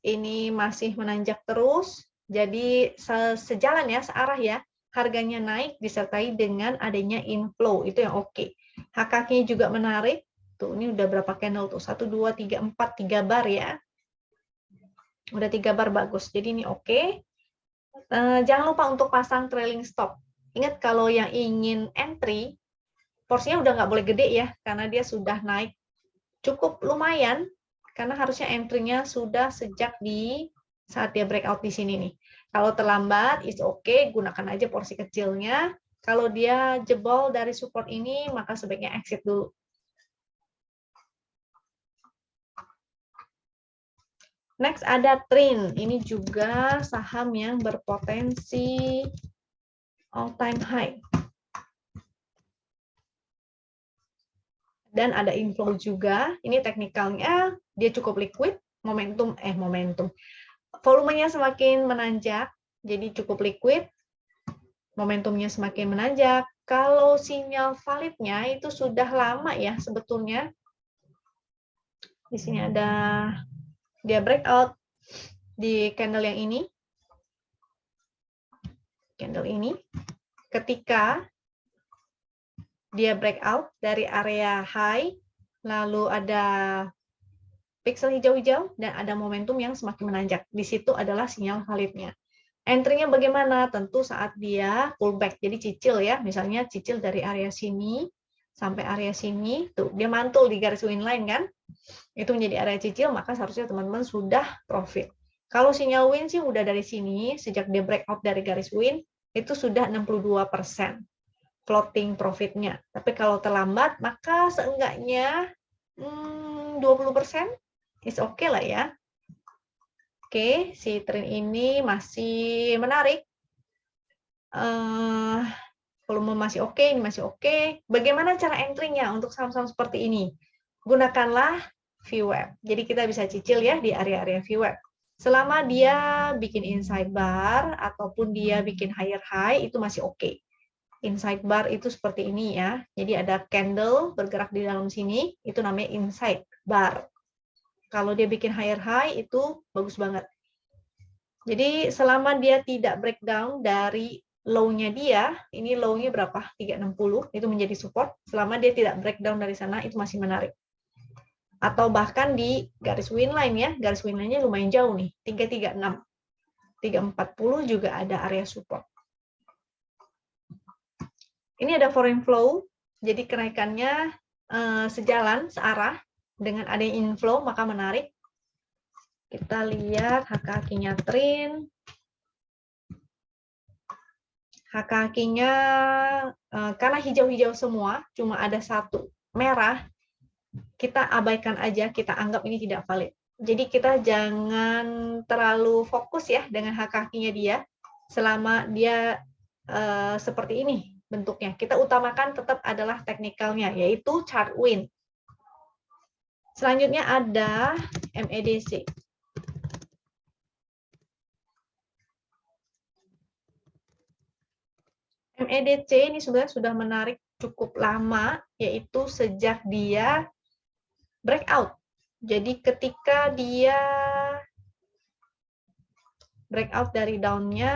A: Ini masih menanjak terus, jadi sejalan ya, searah ya, harganya naik disertai dengan adanya inflow, itu yang oke. HKQ juga menarik, tuh ini udah berapa candle tuh, 1, 2, 3, 4, 3 bar ya, udah 3 bar bagus, jadi ini oke. Jangan lupa untuk pasang trailing stop. Ingat kalau yang ingin entry, porsinya udah nggak boleh gede ya, karena dia sudah naik cukup lumayan, karena harusnya entry-nya sudah sejak di saat dia breakout di sini nih. Kalau terlambat, it's okay, gunakan aja porsi kecilnya. Kalau dia jebol dari support ini, maka sebaiknya exit dulu. Next ada Trin. Ini juga saham yang berpotensi all time high. Dan ada inflow juga. Ini teknikalnya dia cukup liquid, momentum. Volumenya semakin menanjak, jadi cukup liquid. Momentumnya semakin menanjak. Kalau sinyal validnya itu sudah lama ya sebetulnya. Di sini ada dia breakout di candle yang ini. Candle ini. Ketika dia breakout dari area high, lalu ada pixel hijau-hijau, dan ada momentum yang semakin menanjak. Di situ adalah sinyal validnya. Entry-nya bagaimana? Tentu saat dia pullback, jadi cicil ya, misalnya cicil dari area sini sampai area sini, tuh dia mantul di garis win line kan, itu menjadi area cicil, maka seharusnya teman-teman sudah profit. Kalau sinyal win sih udah dari sini, sejak dia breakout dari garis win, itu sudah 62% floating profitnya. Tapi kalau terlambat, maka seenggaknya 20% is okay lah ya. Oke, si trend ini masih menarik. Volume masih oke, ini masih oke. Bagaimana cara entry-nya untuk saham-saham seperti ini? Gunakanlah VWAP. Jadi kita bisa cicil ya di area-area VWAP. Selama dia bikin inside bar ataupun dia bikin higher high, itu masih oke. Inside bar itu seperti ini ya. Jadi ada candle bergerak di dalam sini, itu namanya inside bar. Kalau dia bikin higher high, itu bagus banget. Jadi selama dia tidak breakdown dari low-nya dia, ini low-nya berapa? 360, itu menjadi support. Selama dia tidak breakdown dari sana, itu masih menarik. Atau bahkan di garis winline ya, garis winline-nya lumayan jauh nih, 336. 340 juga ada area support. Ini ada foreign flow, jadi kenaikannya sejalan, searah, dengan adanya inflow, maka menarik. Kita lihat HKQ-nya Trin. HKQ-nya karena hijau-hijau semua, cuma ada satu merah, kita abaikan aja, kita anggap ini tidak valid. Jadi kita jangan terlalu fokus ya dengan HKQ-nya dia, selama dia seperti ini bentuknya. Kita utamakan tetap adalah teknikalnya, yaitu chart win. Selanjutnya ada MEDC. MEDC ini sudah menarik cukup lama, yaitu sejak dia breakout. Jadi ketika dia breakout dari down-nya,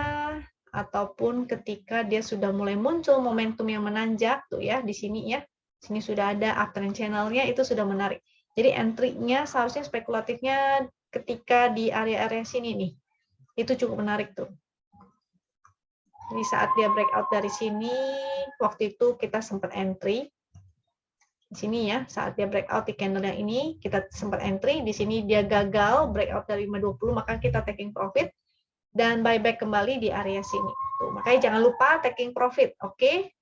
A: ataupun ketika dia sudah mulai muncul momentum yang menanjak, tuh ya, di sini ya, sini sudah ada uptrend channel-nya, itu sudah menarik. Jadi entry-nya seharusnya spekulatifnya ketika di area-area sini nih, itu cukup menarik tuh. Jadi saat dia breakout dari sini, waktu itu kita sempat entry. Di sini ya, saat dia breakout di candle yang ini, kita sempat entry. Di sini dia gagal, breakout dari 520, maka kita taking profit. Dan buyback kembali di area sini. Tuh, makanya jangan lupa taking profit, oke?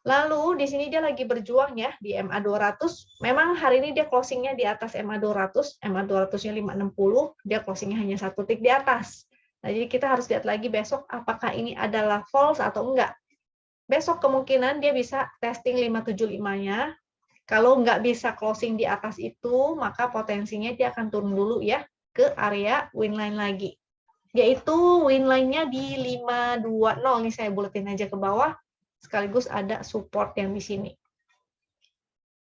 A: Lalu di sini dia lagi berjuang ya di MA200. Memang hari ini dia closingnya di atas MA200, MA200-nya 560, dia closingnya hanya 1 tick di atas. Nah, jadi kita harus lihat lagi besok apakah ini adalah false atau enggak. Besok kemungkinan dia bisa testing 575-nya. Kalau nggak bisa closing di atas itu, maka potensinya dia akan turun dulu ya ke area winline lagi. Yaitu winline-nya di 520. Ini saya buletin aja ke bawah, sekaligus ada support yang di sini.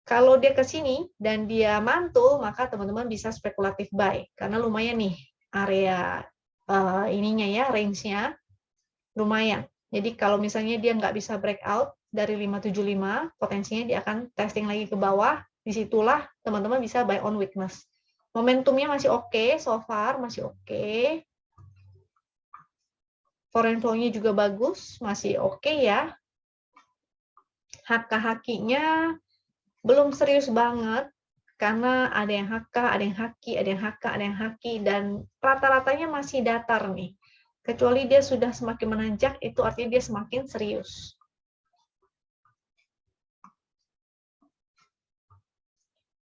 A: Kalau dia ke sini dan dia mantul, maka teman-teman bisa spekulatif buy. Karena lumayan nih area ininya ya, range-nya lumayan. Jadi kalau misalnya dia nggak bisa breakout dari 575, potensinya dia akan testing lagi ke bawah. Disitulah teman-teman bisa buy on weakness. Momentumnya masih oke, so far masih oke. Foreign flow-nya juga bagus, masih oke ya. HK-HQ-nya belum serius banget, karena ada yang HK, ada yang HQ, ada yang HK, ada yang HQ, dan rata-ratanya masih datar nih. Kecuali dia sudah semakin menanjak, itu artinya dia semakin serius.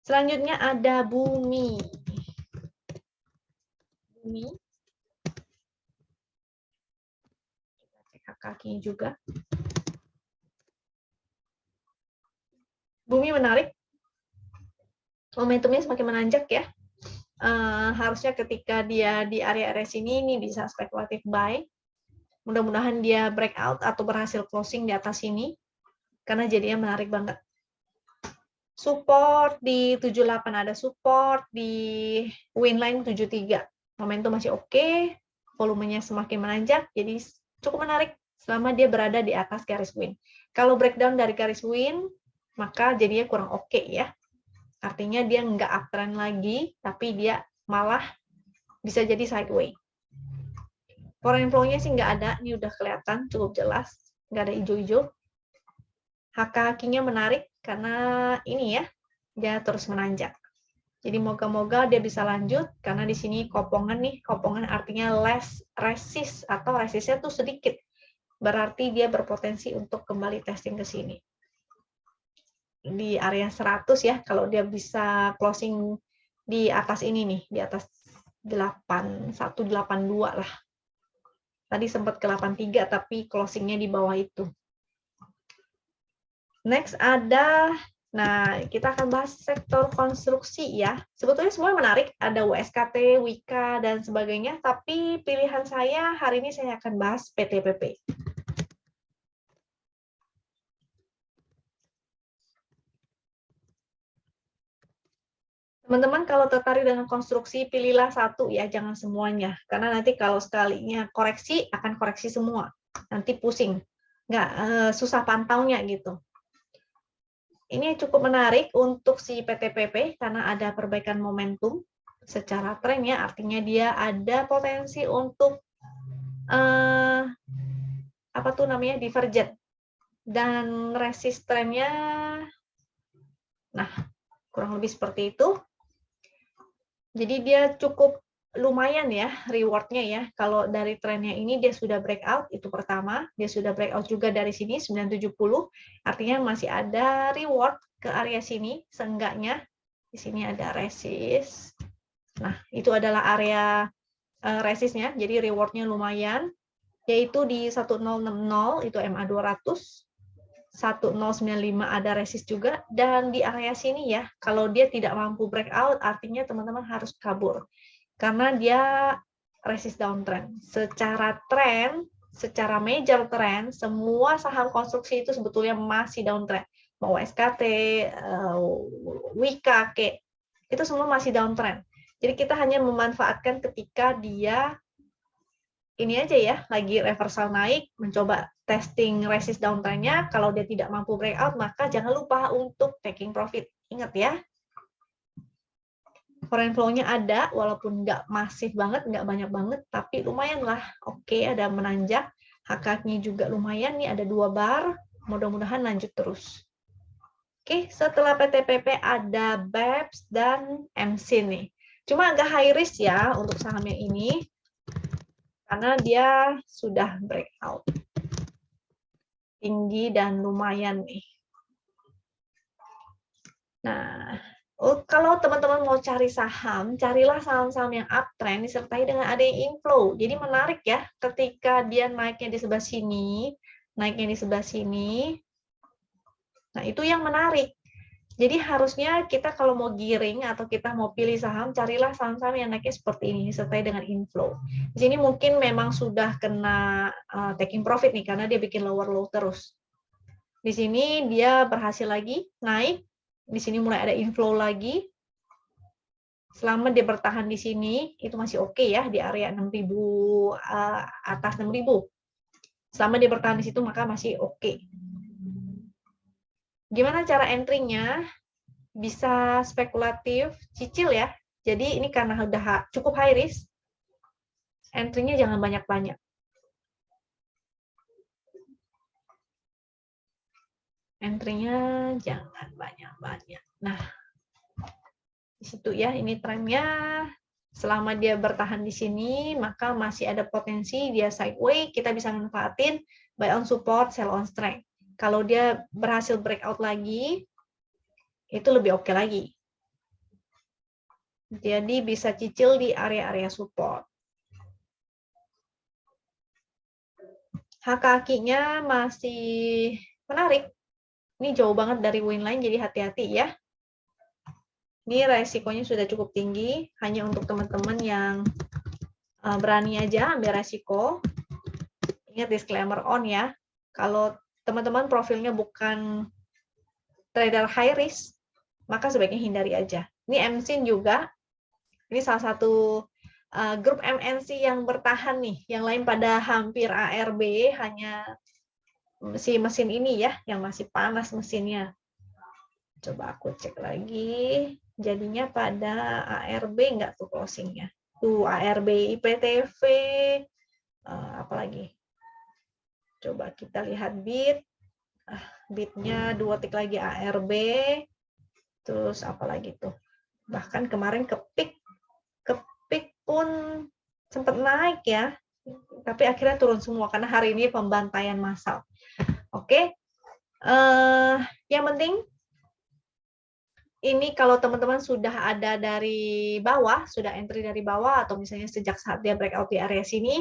A: Selanjutnya ada bumi. Bumi. Kita cek HK-nya juga. Bumi menarik. Momentumnya semakin menanjak ya. Harusnya ketika dia di area-area sini, ini bisa spekulatif buy. Mudah-mudahan dia breakout atau berhasil closing di atas sini, karena jadinya menarik banget. Support di 78 ada support, di winline 73. Momentum masih oke, volumenya semakin menanjak, jadi cukup menarik selama dia berada di atas garis win. Kalau breakdown dari garis win, maka jadinya kurang oke ya. Artinya dia nggak uptrend lagi, tapi dia malah bisa jadi sideway. Foreign flow-nya sih nggak ada, ini udah kelihatan cukup jelas, nggak ada hijau-hijau. HK-HQ-nya menarik karena ini ya, dia terus menanjak. Jadi moga-moga dia bisa lanjut, karena di sini kopongan nih, kopongan artinya less resist, atau resistnya tuh sedikit. Berarti dia berpotensi untuk kembali testing ke sini. Di area 100 ya, kalau dia bisa closing di atas ini nih, di atas 182 lah. Tadi sempat ke 83 tapi closingnya di bawah itu. Next ada, nah kita akan bahas sektor konstruksi ya. Sebetulnya semua menarik, ada WSKT, Wika, dan sebagainya, tapi pilihan saya hari ini saya akan bahas PTPP. Teman-teman kalau tertarik dengan konstruksi, pilihlah satu ya, jangan semuanya. Karena nanti kalau sekalinya koreksi, akan koreksi semua. Nanti pusing, nggak susah pantaunya gitu. Ini cukup menarik untuk si PTPP karena ada perbaikan momentum secara tren ya, artinya dia ada potensi untuk apa tuh namanya divergent dan resistennya, nah kurang lebih seperti itu. Jadi dia cukup lumayan ya rewardnya ya. Kalau dari trennya ini dia sudah breakout, itu pertama. Dia sudah breakout juga dari sini 970, artinya masih ada reward ke area sini. Seenggaknya di sini ada resist. Nah itu adalah area resistnya, jadi rewardnya lumayan. Yaitu di 1060 itu MA 200. 1095 ada resist juga, dan di area sini ya, kalau dia tidak mampu breakout, artinya teman-teman harus kabur. Karena dia resist downtrend. Secara tren, secara major trend, semua saham konstruksi itu sebetulnya masih downtrend. Mau SKT, Wika, itu semua masih downtrend. Jadi kita hanya memanfaatkan ketika dia ini aja ya, lagi reversal naik, mencoba testing resist downtrend-nya. Kalau dia tidak mampu breakout, maka jangan lupa untuk taking profit. Ingat ya, foreign flow-nya ada, walaupun nggak masif banget, nggak banyak banget, tapi lumayan lah. Oke, ada menanjak. HK-nya juga lumayan, nih ada 2 bar. Mudah-mudahan lanjut terus. Oke, setelah PTPP ada BEPS dan MC nih. Cuma agak high risk ya untuk saham yang ini, karena dia sudah breakout tinggi dan lumayan nih. Nah, kalau teman-teman mau cari saham, carilah saham-saham yang uptrend disertai dengan ada yang inflow. Jadi menarik ya, ketika dia naiknya di sebelah sini, naiknya di sebelah sini. Nah, itu yang menarik. Jadi harusnya kita kalau mau giring atau kita mau pilih saham, carilah saham-saham yang naiknya seperti ini, disertai dengan inflow. Di sini mungkin memang sudah kena taking profit nih, karena dia bikin lower low terus. Di sini dia berhasil lagi naik, di sini mulai ada inflow lagi. Selama dia bertahan di sini, itu masih oke ya, di area 6.000, atas 6.000. Selama dia bertahan di situ, maka masih oke. Gimana cara entry-nya? Bisa spekulatif, cicil ya. Jadi ini karena udah cukup high risk, entry-nya jangan banyak-banyak. Entry-nya jangan banyak-banyak. Nah, di situ ya, ini trennya. Selama dia bertahan di sini, maka masih ada potensi dia sideways, kita bisa manfaatin buy on support, sell on strength. Kalau dia berhasil breakout lagi, itu lebih oke lagi. Jadi bisa cicil di area-area support. Kakinya masih menarik. Ini jauh banget dari Winline, jadi hati-hati ya. Ini resikonya sudah cukup tinggi, hanya untuk teman-teman yang berani aja ambil resiko. Ingat disclaimer on ya. Kalau teman-teman profilnya bukan trader high risk, maka sebaiknya hindari aja. Ini MSIN juga. Ini salah satu grup MNC yang bertahan nih. Yang lain pada hampir ARB, hanya si mesin ini ya yang masih panas mesinnya. Coba aku cek lagi. Jadinya pada ARB enggak tuh closingnya. Tuh ARB, IPTV, apalagi. Coba kita lihat bit. Bitnya 2 tik lagi ARB. Terus apalagi tuh. Bahkan kemarin kepik pun sempat naik ya. Tapi akhirnya turun semua karena hari ini pembantaian massal. Oke. Yang penting ini kalau teman-teman sudah ada dari bawah, sudah entry dari bawah, atau misalnya sejak saat dia breakout di area sini,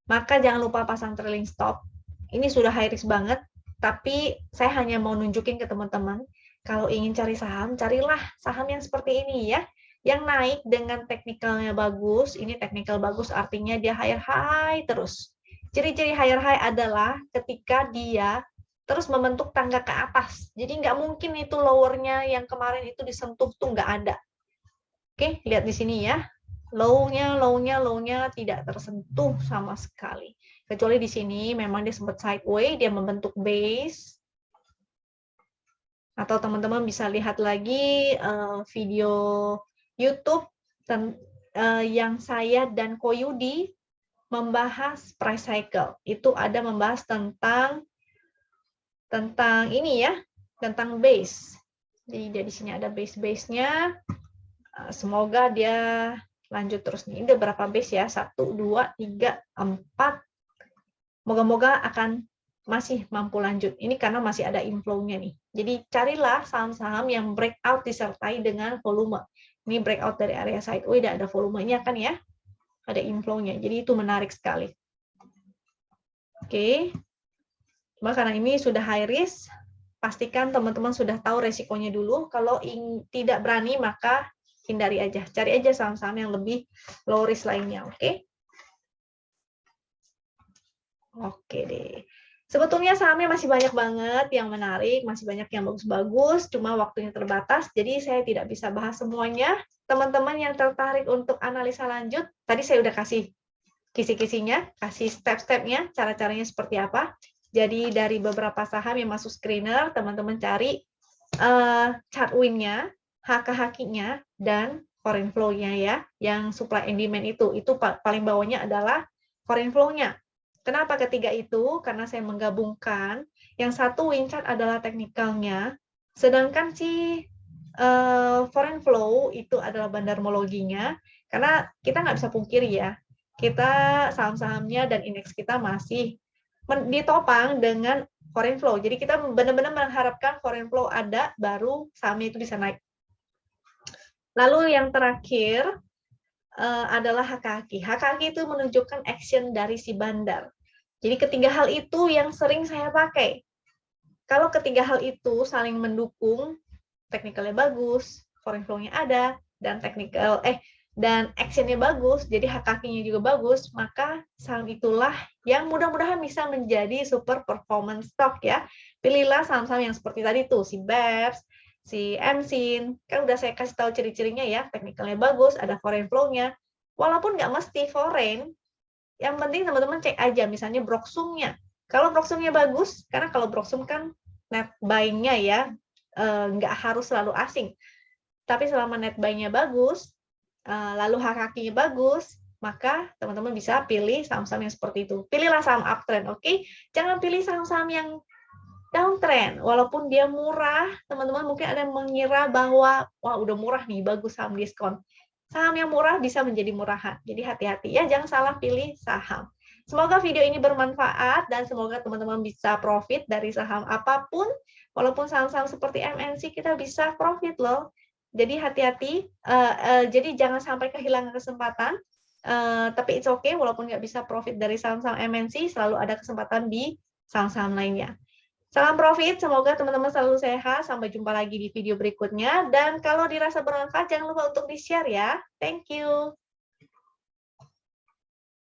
A: maka jangan lupa pasang trailing stop. Ini sudah high risk banget, tapi saya hanya mau nunjukin ke teman-teman, kalau ingin cari saham, carilah saham yang seperti ini ya, yang naik dengan teknikalnya bagus. Ini teknikal bagus artinya dia higher high terus. Ciri-ciri higher high adalah ketika dia terus membentuk tangga ke atas. Jadi nggak mungkin itu lowernya yang kemarin itu disentuh tuh nggak ada. Oke, lihat di sini ya. Low-nya tidak tersentuh sama sekali. Kecuali di sini memang dia sempat sideways, dia membentuk base. Atau teman-teman bisa lihat lagi video YouTube yang saya dan Koyudi membahas price cycle. Itu ada membahas tentang ini ya, tentang base. Jadi di sini ada base-nya. Semoga dia lanjut terus nih. Ini berapa base ya? 1, 2, 3, 4. Moga-moga akan masih mampu lanjut. Ini karena masih ada inflow-nya nih. Jadi carilah saham-saham yang breakout disertai dengan volume. Ini breakout dari area sideways dan ada volumenya kan ya. Ada inflow-nya. Jadi itu menarik sekali. Oke. Cuma karena ini sudah high risk, pastikan teman-teman sudah tahu resikonya dulu. Kalau tidak berani, maka hindari aja. Cari aja saham-saham yang lebih low risk lainnya, oke? Oke deh. Sebetulnya sahamnya masih banyak banget yang menarik, masih banyak yang bagus-bagus, cuma waktunya terbatas, jadi saya tidak bisa bahas semuanya. Teman-teman yang tertarik untuk analisa lanjut, tadi saya udah kasih kisi-kisinya, kasih step-stepnya, cara-caranya seperti apa. Jadi dari beberapa saham yang masuk screener, teman-teman cari chart win-nya, HK-HQ-nya, dan foreign flow-nya ya, yang supply and demand itu paling bawahnya adalah foreign flow-nya. Kenapa ketiga itu? Karena saya menggabungkan, yang satu win chart adalah teknikalnya, sedangkan si foreign flow itu adalah bandarmologinya, karena kita nggak bisa pungkiri ya, kita saham-sahamnya dan indeks kita masih ditopang dengan foreign flow. Jadi kita benar-benar mengharapkan foreign flow ada, baru sahamnya itu bisa naik. Lalu yang terakhir adalah HKHQ. HKHQ itu menunjukkan action dari si bandar. Jadi ketiga hal itu yang sering saya pakai. Kalau ketiga hal itu saling mendukung, teknikalnya bagus, foreign flow-nya ada, dan dan action-nya bagus, jadi HKQ-nya juga bagus, maka saham itulah yang mudah-mudahan bisa menjadi super performance stock ya. Pilihlah saham-saham yang seperti tadi tuh, si BEPS, si MSIN, kan udah saya kasih tahu ciri-cirinya ya, teknikalnya bagus, ada foreign flow-nya. Walaupun nggak mesti foreign, yang penting teman-teman cek aja, misalnya Broksumnya. Kalau Broksumnya bagus, karena kalau Broksum kan net buying-nya ya, nggak harus selalu asing. Tapi selama net buy-nya bagus, lalu HKQ-nya bagus, maka teman-teman bisa pilih saham-saham yang seperti itu. Pilihlah saham uptrend, oke? Jangan pilih saham-saham yang downtrend. Walaupun dia murah, teman-teman mungkin ada yang mengira bahwa, wah udah murah nih, bagus saham diskon. Saham yang murah bisa menjadi murahan. Jadi hati-hati ya, jangan salah pilih saham. Semoga video ini bermanfaat dan semoga teman-teman bisa profit dari saham apapun. Walaupun saham-saham seperti MNC kita bisa profit loh. Jadi hati-hati, jadi jangan sampai kehilangan kesempatan, tapi it's okay, walaupun nggak bisa profit dari saham-saham MNC, selalu ada kesempatan di saham-saham lainnya. Salam profit, semoga teman-teman selalu sehat, sampai jumpa lagi di video berikutnya, dan kalau dirasa bermanfaat, jangan lupa untuk di-share ya. Thank you.